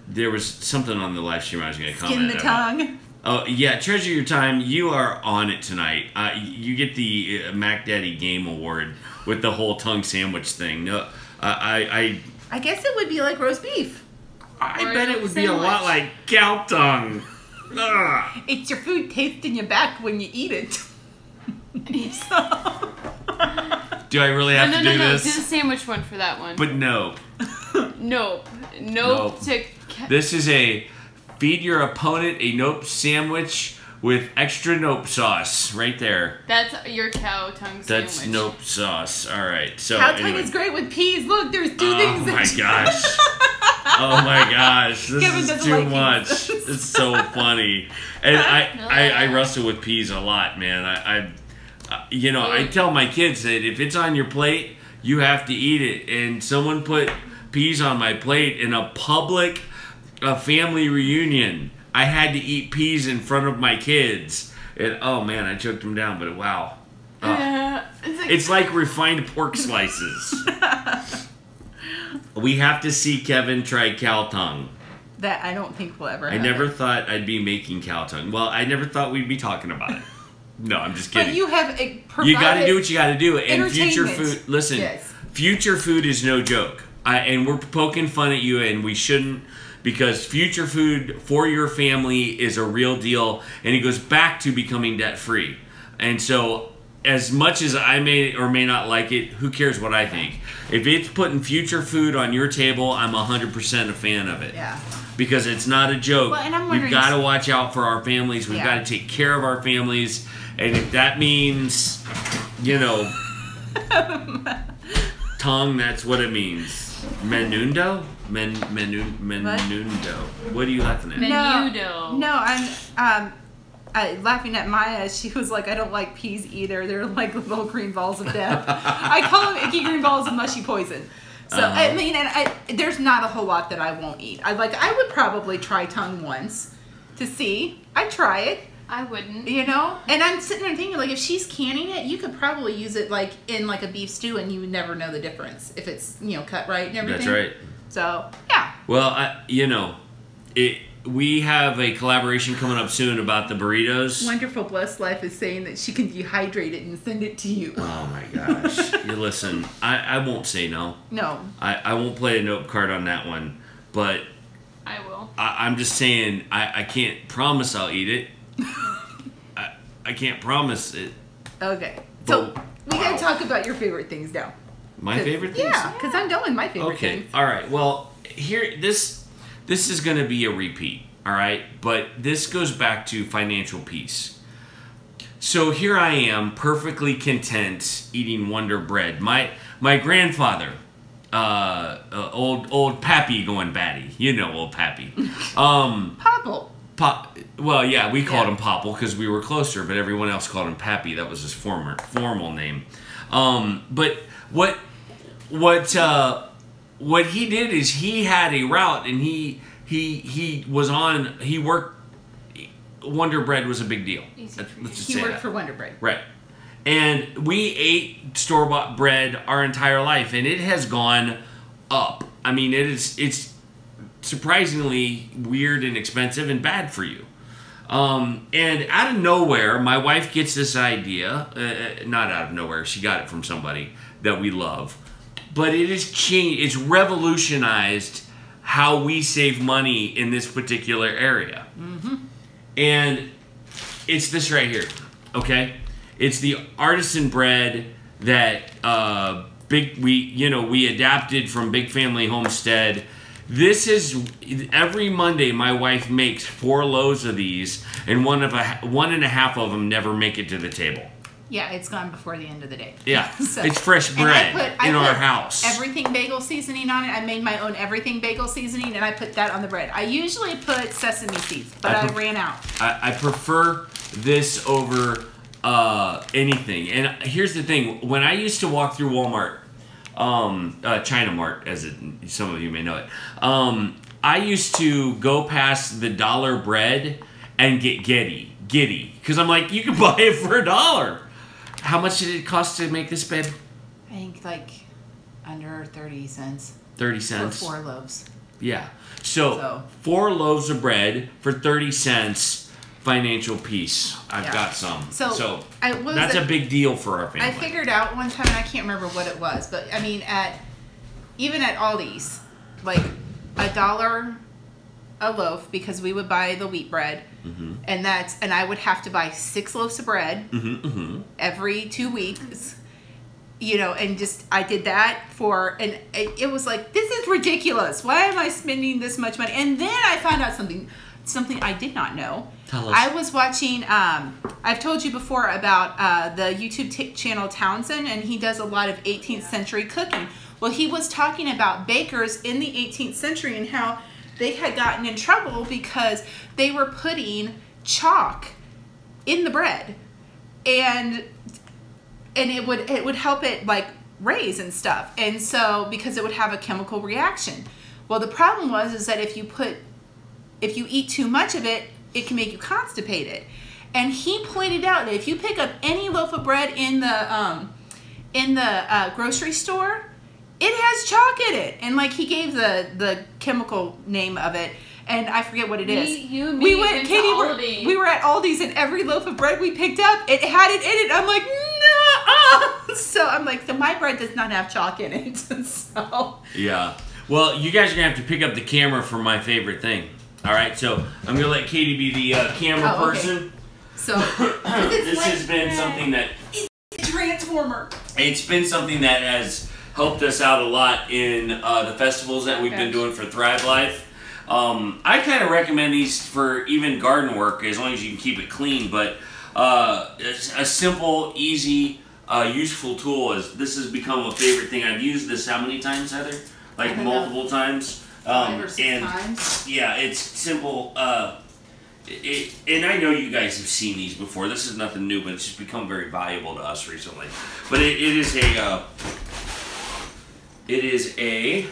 There was something on the live stream I was going to comment Skin the tongue. Oh yeah, treasure your time. You are on it tonight. You get the Mac Daddy Game Award with the whole tongue sandwich thing. No, I guess it would be like roast beef. I bet it would be a lot like cow tongue. Ugh. It's your food taste in your back when you eat it. Do I really have to do this? Do the sandwich one for that one. But no. Nope. Nope. This is a feed your opponent a nope sandwich with extra nope sauce right there. That's your cow tongue sandwich. That's nope sauce. All right. So cow tongue is great with peas. Look, there's two things. Oh my gosh. Oh my gosh. This is too much. Peas. It's so funny. And I wrestle with peas a lot, man. I tell my kids that if it's on your plate, you have to eat it. And someone put peas on my plate in a public family reunion. I had to eat peas in front of my kids. And oh man, I choked them down, but wow. It's like refined pork slices. We have to see Kevin try cow tongue. That I don't think we'll ever have. I never thought I'd be making cow tongue. Well, I never thought we'd be talking about it. No, I'm just kidding. But you have you got to do what you got to do. And future entertainment. food, listen, Yes. future food is no joke. And we're poking fun at you, and we shouldn't, because future food for your family is a real deal, and it goes back to becoming debt-free. And so, as much as I may or may not like it, who cares what I think? If it's putting future food on your table, I'm 100% a fan of it. Yeah. Because it's not a joke. Well, and I'm We've wondering, got to watch out for our families. We've got to take care of our families. And if that means, tongue, that's what it means. Menudo? Menudo. What are you laughing at? Menudo. No, I'm laughing at Maya. She was like, I don't like peas either. They're like little green balls of death. I call them icky green balls of mushy poison. So, I mean, there's not a whole lot that I won't eat. I would probably try tongue once to see. I'd try it. I wouldn't. And I'm sitting there thinking, like, if she's canning it, you could probably use it, like, in, like, a beef stew, and you would never know the difference if it's, cut right and everything. That's right. So, yeah. Well, we have a collaboration coming up soon about the burritos. Wonderful Blessed Life is saying that she can dehydrate it and send it to you. Oh, my gosh. You listen, I won't say no. No. I won't play a note card on that one, but... I will. I'm just saying, I can't promise I'll eat it. I can't promise it. Okay. So, we got to talk about your favorite things now. My favorite things? Yeah, because I'm done with my favorite things. Okay, all right. Well, here, this is going to be a repeat, all right? But this goes back to financial peace. So here I am, perfectly content, eating Wonder Bread. My grandfather, old Pappy Goin Batty. You know old Pappy. Popple. Well, yeah, we called him Popple because we were closer, but everyone else called him Pappy. That was his formal name. But what he did is he had a route, and he worked. Wonder Bread was a big deal. Let's just He say worked that. for Wonder Bread. Right. And we ate store-bought bread our entire life, and it has gone up. I mean, it's surprisingly weird and expensive and bad for you. And out of nowhere, my wife gets this idea. Not out of nowhere. She got it from somebody that we love. But it has changed. It's revolutionized how we save money in this particular area. Mm-hmm. And it's this right here, okay? It's the artisan bread that we adapted from Big Family Homestead, This is every Monday. My wife makes 4 loaves of these, and one and a half of them never make it to the table. Yeah, it's gone before the end of the day. Yeah, so, it's fresh bread in our house. Everything bagel seasoning on it. I made my own everything bagel seasoning, and I put that on the bread. I usually put sesame seeds, but I ran out. I prefer this over anything. And here's the thing: when I used to walk through Walmart, China Mart, as some of you may know it, I used to go past the dollar bread and get giddy, because I'm like, you can buy it for $1. How much did it cost to make this, babe? I think like under 30 cents. 30 cents? For 4 loaves. Yeah. So 4 loaves of bread for 30 cents, financial peace. I've got some. So that's a big deal for our family. I figured out one time, and I can't remember what it was, but I mean, even at Aldi's, like $1 a loaf, because we would buy the wheat bread. And I would have to buy 6 loaves of bread every 2 weeks, you know, and just I did that and it was like, this is ridiculous. Why am I spending this much money? And then I found out something I did not know. Tell us. I was watching. I've told you before about the YouTube channel Townsend, and he does a lot of 18th century cooking. Well, he was talking about bakers in the 18th century and how they had gotten in trouble because they were putting chalk in the bread, and it would help it like raise and stuff, and so because it would have a chemical reaction. Well, the problem is that if you eat too much of it, it can make you constipated. And he pointed out that if you pick up any loaf of bread in the grocery store, it has chalk in it, and like he gave the chemical name of it, and I forget what it is. We went, Katie, we were at Aldi's, and every loaf of bread we picked up, it had it in it. I'm like, no. So I'm like, so my bread does not have chalk in it. So yeah. Well, you guys are gonna have to pick up the camera for my favorite thing. All right, so I'm gonna let Katie be the camera person. So this has been something that Transformer. It's been something that has helped us out a lot in the festivals that we've been doing for Thrive Life. I kind of recommend these for even garden work, as long as you can keep it clean, but it's a simple, easy, useful tool. This has become a favorite thing. I've used this how many times, Heather? Like multiple times. 5 or 6 times. Yeah, it's simple. And I know you guys have seen these before. This is nothing new, but it's just become very valuable to us recently. But it is a...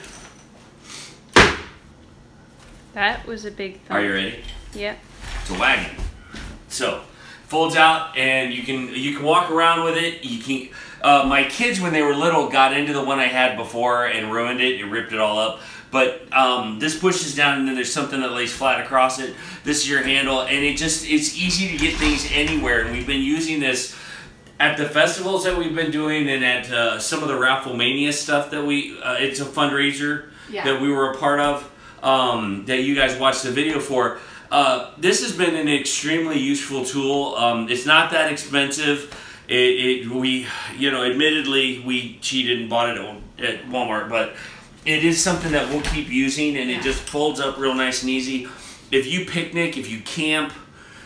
That was a big thump. Are you ready? Yep. It's a wagon. So, folds out, and you can walk around with it. You can. My kids, when they were little, got into the one I had before and ruined it. And ripped it all up. But this pushes down, and then there's something that lays flat across it. This is your handle, and it's easy to get things anywhere. And we've been using this at the festivals that we've been doing, and at some of the Rafflemania stuff that it's a fundraiser that we were a part of, that you guys watched the video for. This has been an extremely useful tool. It's not that expensive. Admittedly, we cheated and bought it at Walmart, but it is something that we'll keep using, and it just folds up real nice and easy. If you picnic, if you camp,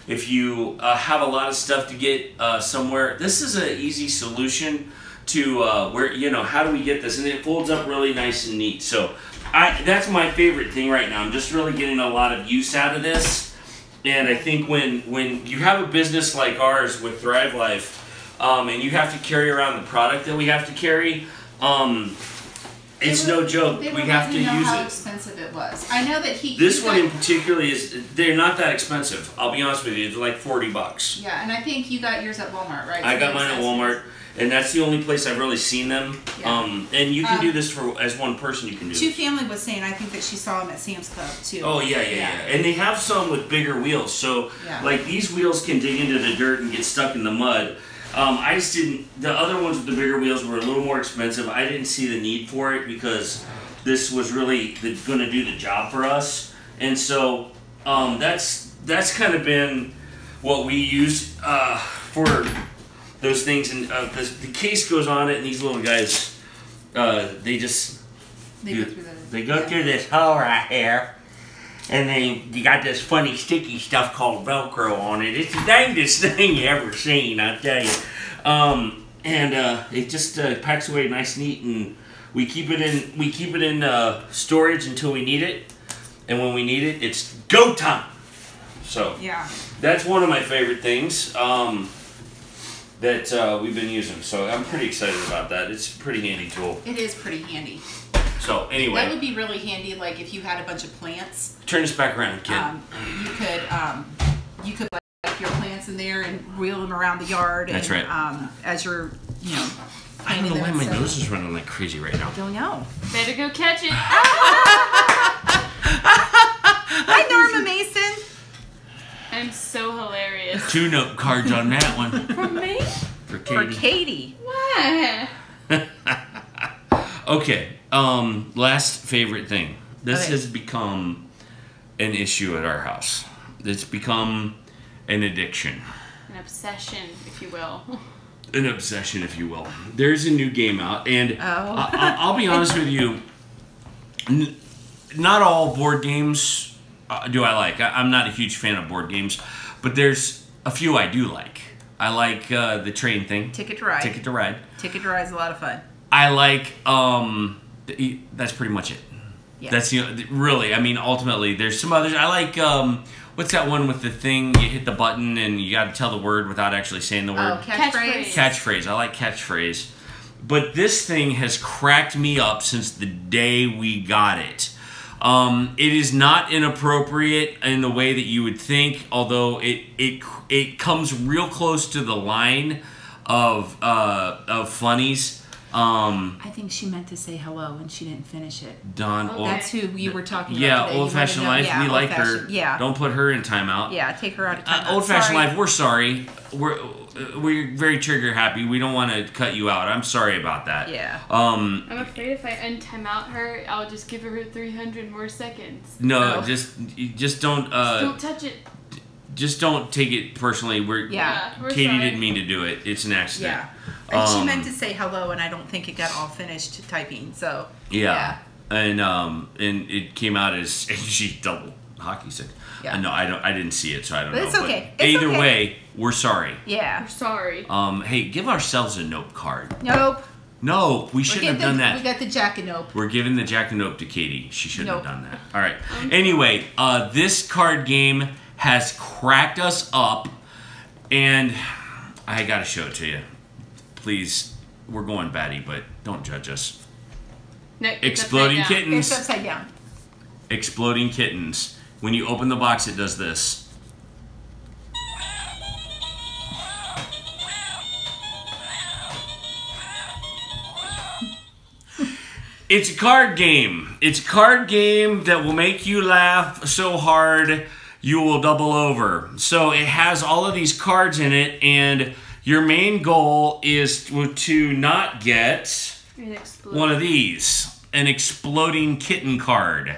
if you have a lot of stuff to get somewhere, this is an easy solution to how do we get this? And it folds up really nice and neat. So that's my favorite thing right now. I'm just really getting a lot of use out of this. And I think when you have a business like ours with Thrive Life, and you have to carry around the product that we have to carry, it's no joke. We have to use it. How expensive it was. I know that This one in particular they're not that expensive. I'll be honest with you. They're like $40. Yeah, and I think you got yours at Walmart, right? I got mine at Walmart, and that's the only place I've really seen them. Yeah. And you can do this as one person. You can do. Family was saying I think that she saw them at Sam's Club too. Oh yeah. And they have some with bigger wheels. So like these wheels can dig into the dirt and get stuck in the mud. I just didn't. The other ones with the bigger wheels were a little more expensive. I didn't see the need for it because this was really going to do the job for us, and so that's kind of been what we use for those things. And the case goes on it, and these little guys, they go through They go through this hole right here. And you got this funny sticky stuff called Velcro on it. It's the dangest thing you ever seen, I tell you. It just packs away nice and neat, and we keep it in storage until we need it. And when we need it, it's go time. So yeah, that's one of my favorite things that we've been using. So I'm pretty excited about that. It's a pretty handy tool. It is pretty handy. So anyway, that would be really handy, like if you had a bunch of plants. Turn this back around, kid. You could like your plants in there and wheel them around the yard. That's and, right. As you're, I don't know why my nose is running like crazy right now. I don't know. Better go catch it. Hi, Norma Mason. I'm so hilarious. 2 note cards on that one. From me? For Katie. For Katie. What? Okay. Last favorite thing. This Okay. has become an issue at our house. It's become an addiction. An obsession, if you will. An obsession, if you will. There's a new game out, and Oh. I'll be honest with you. Not all board games do I like. I'm not a huge fan of board games, but there's a few I do like. I like the train thing. Ticket to Ride. Ticket to Ride. Ticket to Ride is a lot of fun. I like, that's pretty much it. Yeah. That's, really, I mean, ultimately, there's some others. I like, what's that one with the thing, you hit the button and you got to tell the word without actually saying the word? Oh, catchphrase. Catchphrase. I like catchphrase. But this thing has cracked me up since the day we got it. It is not inappropriate in the way that you would think, although it comes real close to the line of funnies. I think she meant to say hello and she didn't finish it. Dawn. Okay. That's who you were talking about. Yeah, today. Old Fashioned Life. Yeah, we like her. Old-fashioned, yeah. Don't put her in timeout. Yeah, take her out of timeout. Old Fashioned Sorry. Life. We're sorry. We're very trigger happy. We don't want to cut you out. I'm sorry about that. Yeah. I'm afraid if I untime out her, I'll just give her 300 more seconds. No, No. just don't. Just don't touch it. Just don't take it personally. We're Katie sorry. didn't mean to do it. It's an accident. Yeah. And she meant to say hello, and I don't think it got all finished typing. So. Yeah. And it came out as she double hockey stick. Yeah. No, I didn't see it, so I don't But know. it's okay. But It's either okay. way, we're sorry. Yeah. We're sorry. Hey, give ourselves a nope card. Nope. No, we shouldn't have done that. We got the Jack and Nope. We're giving the Jack and Nope to Katie. She shouldn't have Nope. done that. All right. Anyway, this card game has cracked us up, and I got to show it to you. Please, we're going batty, but don't judge us. No, it's Exploding upside down. kittens. It's upside down. Exploding kittens. When you open the box, it does this. It's a card game. It's a card game that will make you laugh so hard you will double over. So it has all of these cards in it, and your main goal is to not get one of these, an exploding kitten card.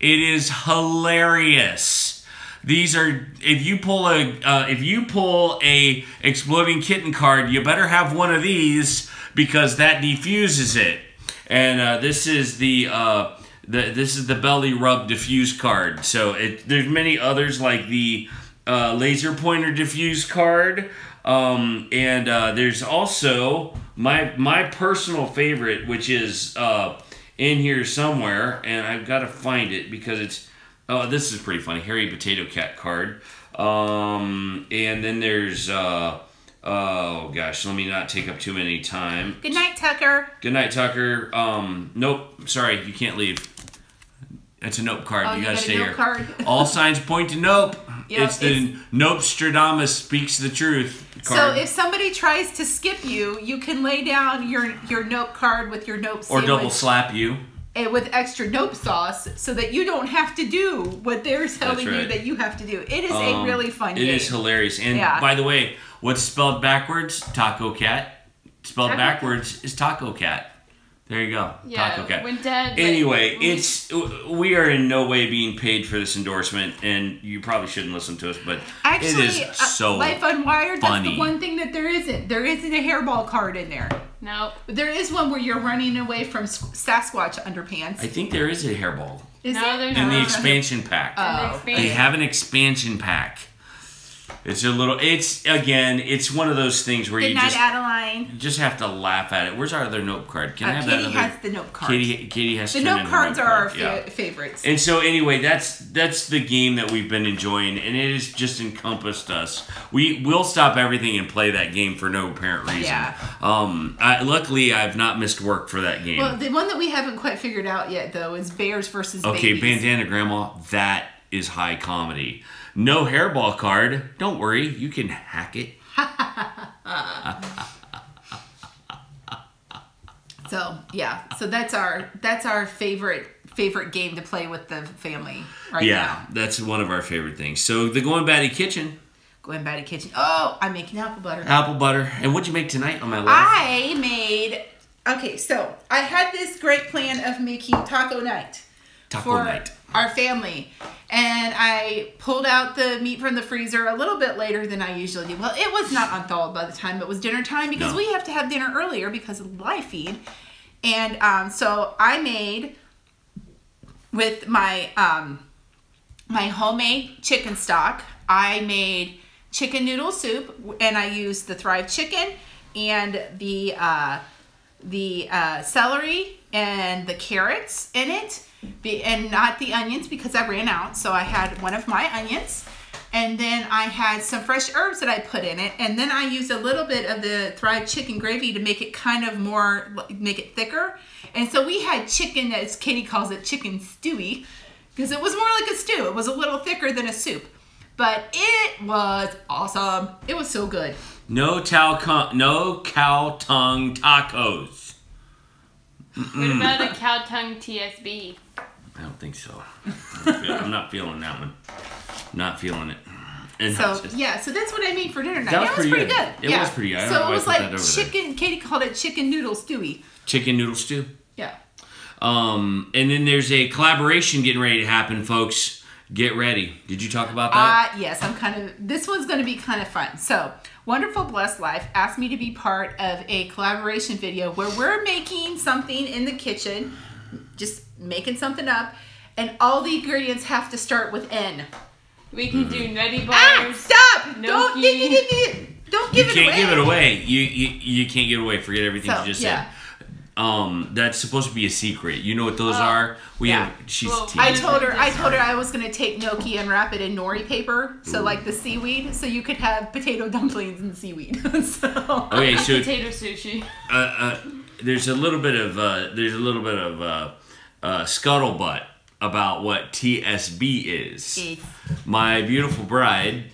It is hilarious. These are, if you pull a exploding kitten card, you better have one of these because that defuses it. And this is the belly rub diffuse card. So there's many others like the laser pointer diffuse card. There's also my personal favorite, which is in here somewhere, and I've got to find it because it's, oh, this is pretty funny, Hairy Potato Cat card. And then there's, oh gosh, let me not take up too many time. Good night, Tucker. Good night, Tucker. Nope, sorry, you can't leave. It's a nope card. Oh, you you gotta got a stay nope here. card? All signs point to nope. Yeah, it's the Nopestradamus speaks the truth card. So if somebody tries to skip you, you can lay down your nope card with your nope or sandwich double slap you. and with extra nope sauce so that you don't have to do what they're telling you right. that you have to do. It is a really fun game. It is hilarious. And by the way, what's spelled backwards? Taco cat. Spelled backwards is taco cat. There you go. Yeah, Taco cat. when Dad, anyway, we are in no way being paid for this endorsement, and you probably shouldn't listen to us, but Actually, it is so Life Unwired, funny. that's the one thing that there isn't. There isn't a hairball card in there. Nope. There is one where you're running away from Sasquatch underpants. I think there is a hairball. Is No, it? there's In not. the expansion pack. Oh. They have an expansion pack. It's a little, it's one of those things where Good you night, Adeline. just have to laugh at it. Where's our other note card? Can I have Katie that other? has the note card. Katie has The turned note in her cards note are our card. Yeah. favorites. And so anyway, that's the game that we've been enjoying, and it has just encompassed us. We will stop everything and play that game for no apparent reason. Yeah. Luckily, I've not missed work for that game. Well, the one that we haven't quite figured out yet, though, is bears versus Okay, babies. Bandana Grandma, that is high comedy. No hairball card. Don't worry, you can hack it. So yeah, so that's our favorite game to play with the family right now. That's one of our favorite things. So the Goin Batty kitchen. Goin Batty kitchen. Oh, I'm making apple butter. Apple butter. And what'd you make tonight on my list? I made. Okay, so I had this great plan of making taco night for our family, and I pulled out the meat from the freezer a little bit later than I usually do. Well, it was not unthawed by the time it was dinner time because we have to have dinner earlier because of the live feed, and so I made with my my homemade chicken stock. I made chicken noodle soup, and I used the Thrive chicken and the celery and the carrots in it, and not the onions because I ran out. So I had one of my onions, and then I had some fresh herbs that I put in it, and then I used a little bit of the Thrive chicken gravy to make it kind of make it thicker. And so we had chicken, as Katie calls it, chicken stewy, because it was more like a stew. It was a little thicker than a soup, but it was awesome. It was so good. No cow tongue tacos. What about a cow tongue TSB? I don't think so. I'm not feeling that one. Not feeling it. And So yeah, so that's what I made for dinner tonight. That was It was pretty pretty good. good. It was pretty good. I don't know So why it I was put that like over there. chicken. Katie called it chicken noodle stewy. Chicken noodle stew. Yeah. And then there's a collaboration getting ready to happen, folks. Get ready. Did you talk about that? Yes, this one's going to be kind of fun. So, Wonderful Blessed Life asked me to be part of a collaboration video where we're making something in the kitchen, just making something up, and all the ingredients have to start with N. We can do nutty bars. Stop! Gnocchi. Don't give it away. You can't give it away. You can't give it away. Forget everything So, you just yeah. said. That's supposed to be a secret. You know what those are? She's Well, teasing. I told her I was going to take gnocchi and wrap it in nori paper, so like the seaweed, so you could have potato dumplings and seaweed. Okay, so Potato sushi. there's a little bit of scuttlebutt about what TSB is. My beautiful bride,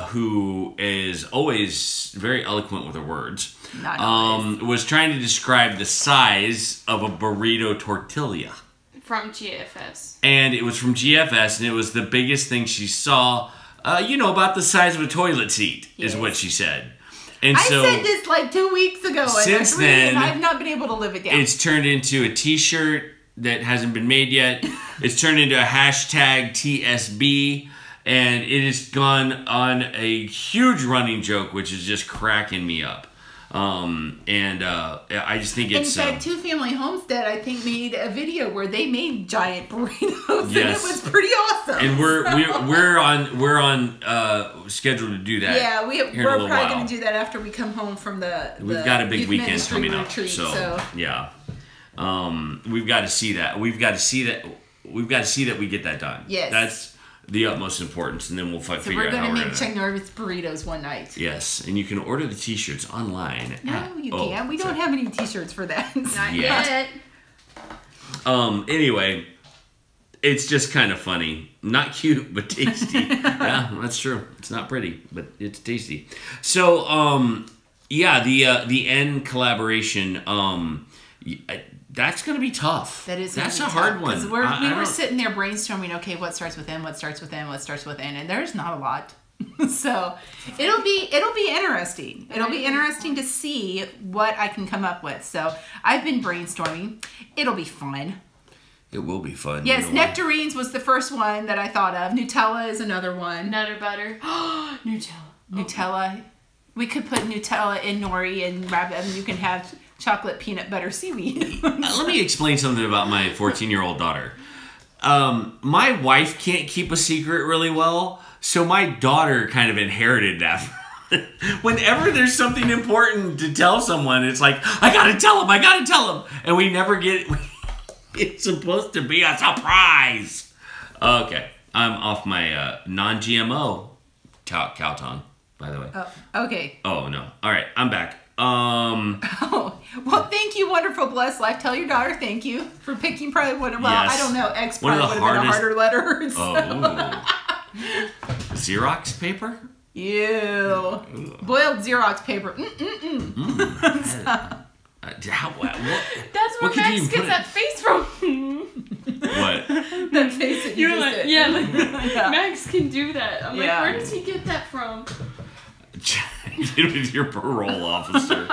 who is always very eloquent with her words, was trying to describe the size of a burrito tortilla. From GFS. And it was from GFS, and it was the biggest thing she saw, about the size of a toilet seat, is what she said. And I so said this like 2 weeks ago, since then, and I've not been able to live it down. It's turned into a t-shirt that hasn't been made yet. It's turned into a hashtag TSB, and it has gone on a huge running joke, which is just cracking me up. I just think it's... In fact, Two Family Homestead, I think, made a video where they made giant burritos, Yes. and it was pretty awesome. And we're on schedule to do that. Yeah, we're probably while. going to do that after we come home from the We've got a big youth weekend ministry coming up, retreat, so yeah. We've got to see that. We've got to see that we get that done. Yes. That's the utmost importance, and then we'll figure out how we're going to going make ginormous burritos one night. Yes, and you can order the t-shirts online. No, you can't. We don't have any t-shirts for that. Not yet. yet. Anyway, it's just kind of funny. Not cute, but tasty. Yeah, that's true. It's not pretty, but it's tasty. So, the N collaboration, that's going to be tough. That's a hard one. Because we were sitting there brainstorming, okay, what starts with N, what starts with N, what starts with N, and there's not a lot. So it'll be interesting. It'll be interesting to see what I can come up with. So I've been brainstorming. It'll be fun. It will be fun. Yes, nectarines was the first one that I thought of. Nutella is another one. Nutter butter. Nutella. We could put Nutella in nori and wrap it, and you can have chocolate peanut butter seaweed. Let me explain something about my 14-year-old daughter. My wife can't keep a secret really well, so my daughter kind of inherited that. Whenever there's something important to tell someone, it's like, I gotta tell them. And we never get it. It's supposed to be a surprise. Okay, I'm off my non-GMO cow tongue, by the way. Oh, okay. Oh, no. All right, I'm back. Oh, well, thank you, wonderful, blessed life. Tell your daughter thank you for picking probably one of, well, yes. I don't know, X probably would have been a harder letter. So. Oh. Xerox paper? Ew. Boiled Xerox paper. That's where Max gets that face from. What? That face that you just did. Yeah. Max can do that. I'm like, where does he get that from? Get with your parole officer.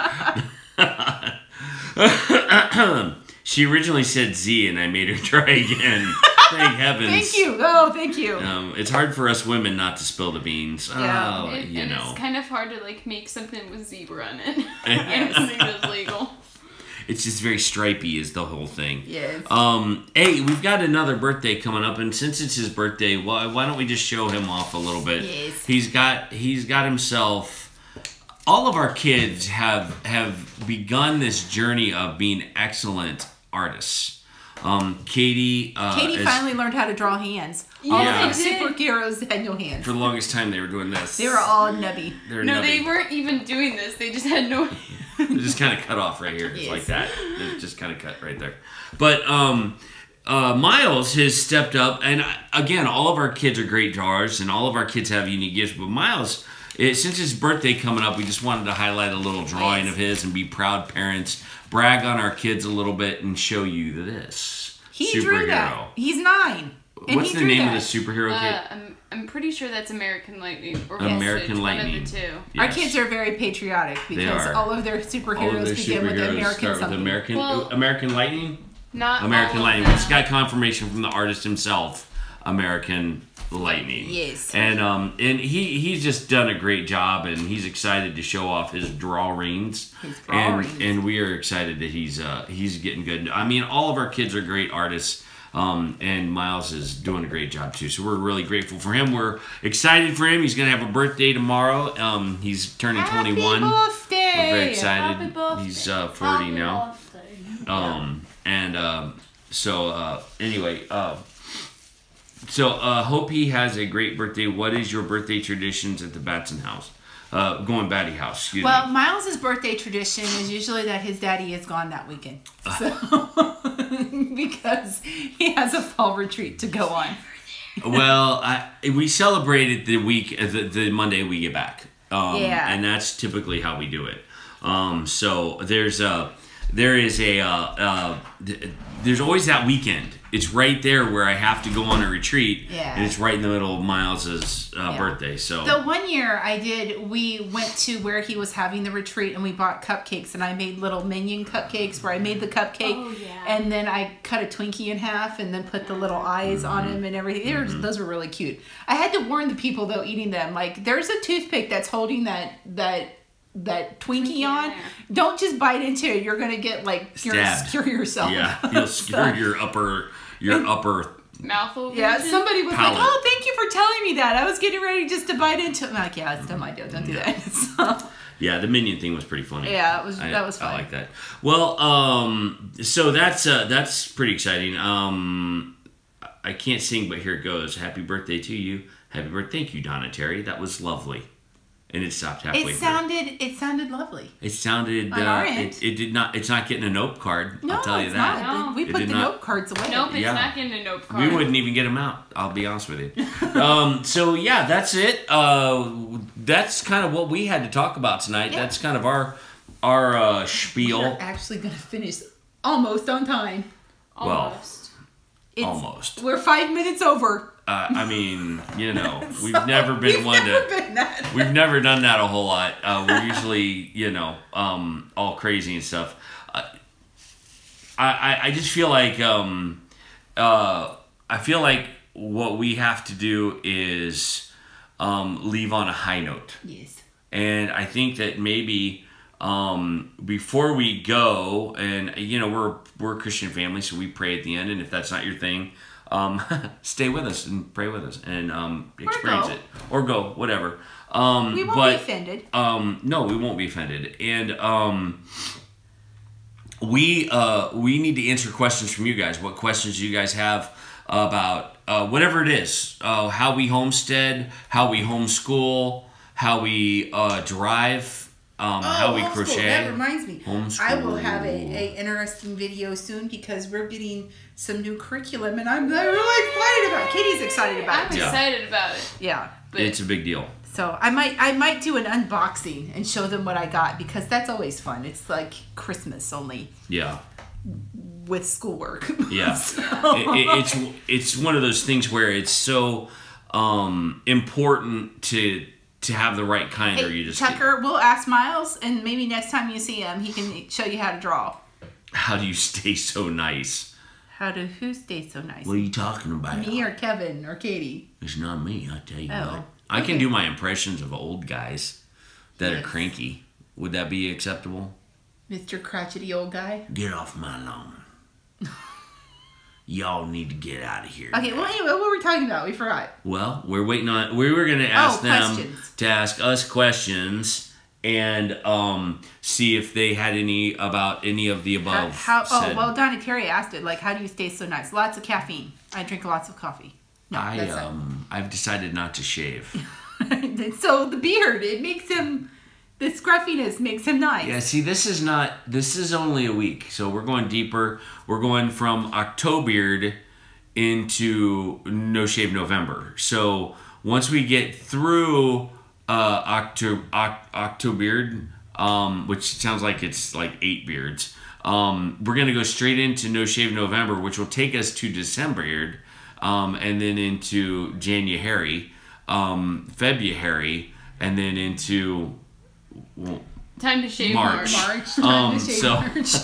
She originally said Z, and I made her try again. Thank heavens. Thank you. Oh, thank you. It's hard for us women not to spill the beans. Yeah. Oh, you know. It's kind of hard to like make something with zebra in it. And think it's legal. It's just very stripy is the whole thing. Yes. Hey, we've got another birthday coming up, and since it's his birthday, why don't we just show him off a little bit? Yes. He's got himself. All of our kids have begun this journey of being excellent artists. Katie finally learned how to draw hands. All the superheroes had no hands. For the longest time, they were doing this. They were all nubby. They weren't even doing this. They just had no. They're just kind of cut off right here, just like that. They're just kind of cut right there. But Miles has stepped up, and again, all of our kids are great drawers, and all of our kids have unique gifts. But Miles, since his birthday coming up, we just wanted to highlight a little drawing of his and be proud parents, brag on our kids a little bit, and show you this. He drew that. He's 9. What's the name of the superhero kid? I'm pretty sure that's American Lightning. Or American Lightning. One of the two. Yes. Our kids are very patriotic because all of their superheroes begin with American something. American Lightning? Not American Lightning. We just got confirmation from the artist himself. American Lightning. Yes. And he's just done a great job, and he's excited to show off his drawings. And we are excited that he's getting good. I mean, all of our kids are great artists. And Miles is doing a great job too. So we're really grateful for him. We're excited for him. He's going to have a birthday tomorrow. He's turning 21. Happy birthday! We're very excited. Happy birthday. He's 40 now. Hope he has a great birthday. What is your birthday traditions at the Batson house? Goin Batty house, excuse me. Well, Miles' birthday tradition is usually that his daddy is gone that weekend. So, because he has a fall retreat to go on. Well, we celebrate it the Monday we get back. And that's typically how we do it. So there's always that weekend. It's right there where I have to go on a retreat, and it's right in the middle of Miles's birthday. So the one year we went to where he was having the retreat, and we bought cupcakes, and I made little minion cupcakes where I made the cupcake, and then I cut a Twinkie in half, and then put the little eyes on him and everything. Those were really cute. I had to warn the people though eating them, like there's a toothpick that's holding that Twinkie on. Don't just bite into it. You're gonna get skewer yourself. Yeah, you'll skewer your upper mouth open. Yeah, somebody was like, "Oh, thank you for telling me that. I was getting ready just to bite into it." I'm like, "Yeah, it's dumb idea. Don't do that." So. Yeah, the minion thing was pretty funny. Yeah, that was fun. I like that. Well, so that's pretty exciting. I can't sing, but here it goes. Happy birthday to you. Happy birthday. Thank you, Donna Terry. That was lovely. And it stopped halfway. It sounded lovely. It sounded. It did not. It's not getting a note card. No, I'll tell you that. Not. We put the note cards away. Nope, it's not getting a note card. We wouldn't even get them out. I'll be honest with you. So yeah, that's it. That's kind of what we had to talk about tonight. Yeah. That's kind of our spiel. We're actually going to finish almost on time. Almost. Almost. We're 5 minutes over. I mean, we've never been we've never done that a whole lot. We're usually, all crazy and stuff. I just feel like, what we have to do is leave on a high note. Yes. And I think that maybe before we go, and you know we're a Christian family, so we pray at the end. And if that's not your thing, stay with us and pray with us and experience it, or go, whatever. We won't be offended. No, we won't be offended. And we need to answer questions from you guys. What questions do you guys have about whatever it is? How we homestead, how we homeschool, how we drive. How we crochet. That reminds me. Homeschool. I will have a interesting video soon because we're getting some new curriculum, and I'm really excited about it. Katie's excited about it. I'm excited about it. Yeah. But It's a big deal. So I might do an unboxing and show them what I got because that's always fun. It's like Christmas only. Yeah. With schoolwork. Yeah. So. It's one of those things where it's so important to have the right kind, or you just Tucker, we'll ask Miles, and maybe next time you see him, he can show you how to draw. How do you stay so nice? Who stays so nice? What are you talking about? Me or Kevin or Katie? It's not me, I tell you Oh, what. I can okay. do my impressions of old guys that are Yes. cranky. Would that be acceptable? Mr. Crotchety old guy. Get off my lawn. Y'all need to get out of here. Okay, well anyway, what were we talking about? We forgot. Well, we're waiting on. We were going to ask them questions. to ask us questions and see if they had any about any of the above. Well, Donna Terry asked it, like, how do you stay so nice? Lots of caffeine. I drink lots of coffee. No, that's not. I've decided not to shave. So the beard, it makes him, the scruffiness makes him nice. Yeah, see, this is only a week, so we're going deeper. We're going from Octobeard into No Shave November. So once we get through Octobeard, which sounds like it's like 8 beards, we're going to go straight into No Shave November, which will take us to December, and then into January, February, and then into... Well, time to shave March. Time to shave March.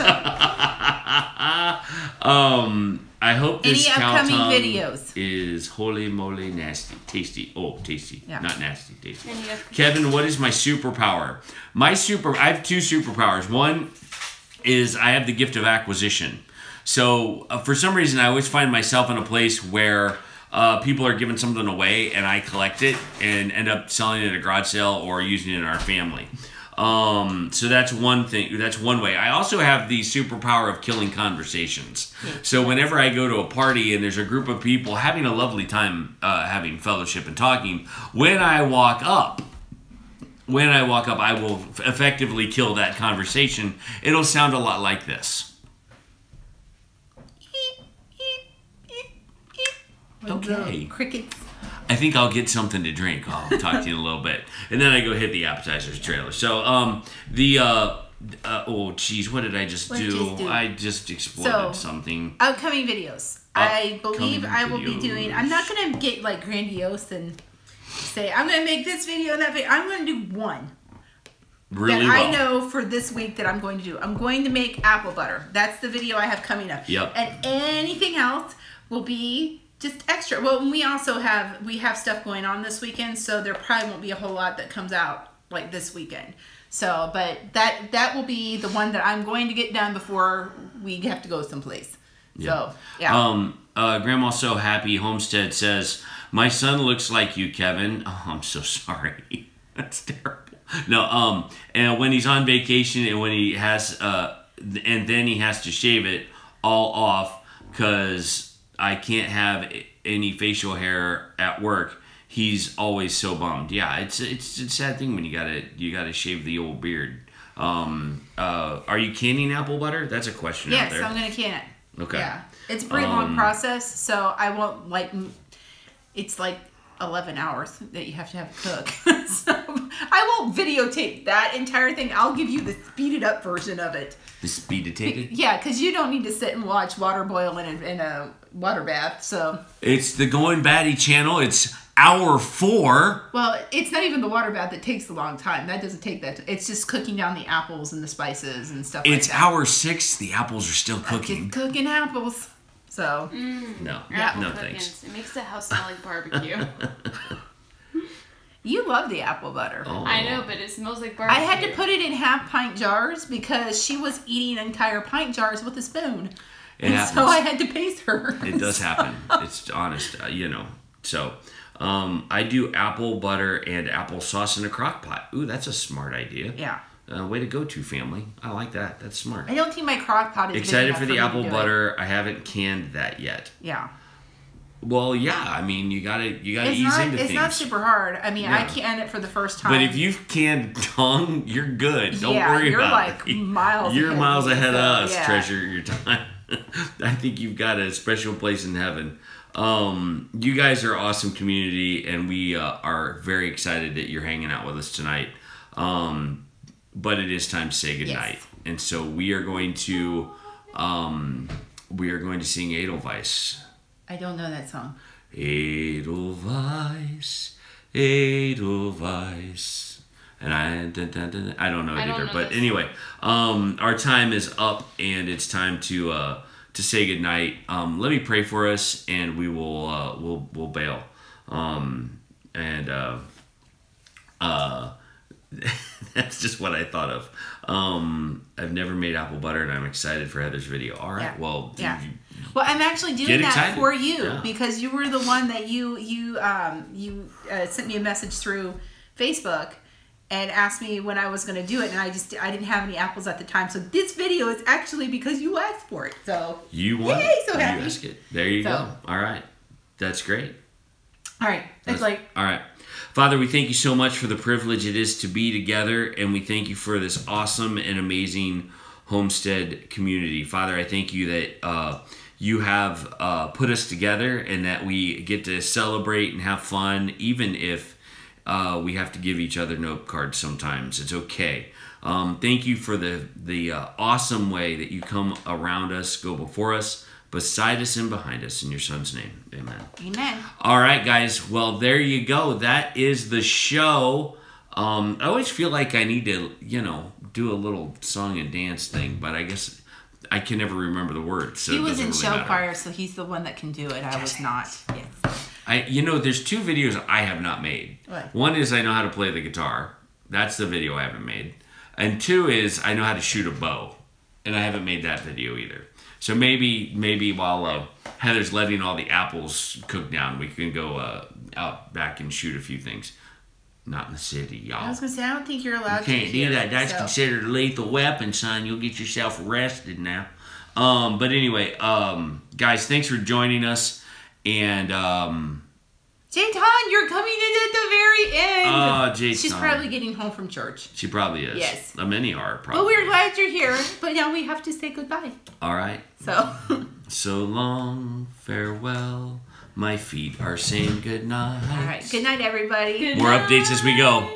I hope this Any cow upcoming tongue videos? is holy moly nasty, tasty. Oh, tasty, Yeah. not nasty, tasty. Any upcoming- Kevin, what is my superpower? I have 2 superpowers. One is I have the gift of acquisition. So for some reason, I always find myself in a place where people are giving something away, and I collect it and end up selling it at a garage sale or using it in our family. So that's one thing. That's one way. I also have the superpower of killing conversations. So whenever I go to a party and there's a group of people having a lovely time, having fellowship and talking, when I walk up, I will effectively kill that conversation. It'll sound a lot like this. Okay. Crickets. I think I'll get something to drink. I'll talk to you in a little bit. And then I go hit the appetizers trailer. So, oh, geez, what did I just do? I just exploded something. Upcoming videos. I believe I will be doing, I'm not going to get like grandiose and say, I'm going to make this video and that video. I'm going to do one. Really that well. I know for this week that I'm going to do. I'm going to make apple butter. That's the video I have coming up. Yep. And anything else will be just extra. Well, we also have stuff going on this weekend, so there probably won't be a whole lot that comes out like this weekend. So, but that will be the one that I'm going to get done before we have to go someplace. Yeah. So, yeah. Grandma So Happy Homestead says, my son looks like you, Kevin. Oh, I'm so sorry. That's terrible. No, and when he's on vacation and when he has, and then he has to shave it all off because I can't have any facial hair at work, he's always so bummed. Yeah, it's a sad thing when you gotta shave the old beard. Are you canning apple butter? That's a question out there. Yes, I'm gonna can it. Okay. Yeah, it's a pretty long process, so I won't like. It's like 11 hours that you have to have it cook. So I won't videotape that entire thing. I'll give you the speeded up version of it. The speeditated? Yeah, because you don't need to sit and watch water boil in a water bath. So it's the Goin Batty channel. It's hour 4. Well, it's not even the water bath that takes a long time. That doesn't take that. It's just cooking down the apples and the spices and stuff like that. It's hour 6. The apples are still cooking. Just cooking apples. So no, yeah, no thanks. It makes the house smell like barbecue. You love the apple butter. Oh. I know, but it smells like barbecue. I had to put it in half-pint jars because she was eating entire pint jars with a spoon. So I had to pace her. It does happen. It's honest, you know. So, I do apple butter and applesauce in a crock pot. Ooh, that's a smart idea. Yeah. Way to go to, family. I like that. That's smart. I don't think my crock pot is excited big for the enough apple me to butter. I haven't canned that yet. Yeah. Well, yeah. I mean, you gotta ease into things. It's not super hard. I mean, I canned it for the first time. But if you've canned tongue, you're good. Don't worry about it. You're like You're miles ahead of us, yeah. treasure your time. I think you've got a special place in heaven. You guys are awesome community, and we are very excited that you're hanging out with us tonight. But it is time to say goodnight. Yes. And so we are going to sing Edelweiss. I don't know that song. Edelweiss, Edelweiss. And I don't know it either. But anyway, our time is up, and it's time to say goodnight. Let me pray for us, and we will we'll bail. That's just what I thought of. I've never made apple butter, and I'm excited for Heather's video. All right, well, well, I'm actually doing that for you because you were the one that you sent me a message through Facebook and asked me when I was going to do it, and I didn't have any apples at the time. So this video is actually because you asked for it. So you want yay, so happy. You ask it. There you go. All right, that's great. All right, all right. Father, we thank you so much for the privilege it is to be together, and we thank you for this awesome and amazing homestead community. Father, I thank you that you have put us together and that we get to celebrate and have fun, even if we have to give each other note cards sometimes. It's okay. Thank you for the awesome way that you come around us, go before us, beside us and behind us. In your son's name, amen. Amen. All right, guys. Well, there you go. That is the show. I always feel like I need to, do a little song and dance thing, but I guess I can never remember the words. So he was in show choir, so he's the one that can do it. I was not. Yes. There's two videos I have not made. What? One is I know how to play the guitar. That's the video I haven't made. And two is I know how to shoot a bow. And I haven't made that video either. So maybe while Heather's letting all the apples cook down, we can go out back and shoot a few things. Not in the city, y'all. I was going to say, I don't think you're allowed to. You can't do that. That's considered a lethal weapon, son. You'll get yourself arrested now. But anyway, guys, thanks for joining us. And Jayton, you're coming in at the very end. Oh, Jayton. She's probably getting home from church. She probably is. Yes. Many are, probably. Well, we're glad you're here, but now we have to say goodbye. All right. So. So long, farewell. My feet are saying goodnight. All right. Good night, everybody. More updates as we go.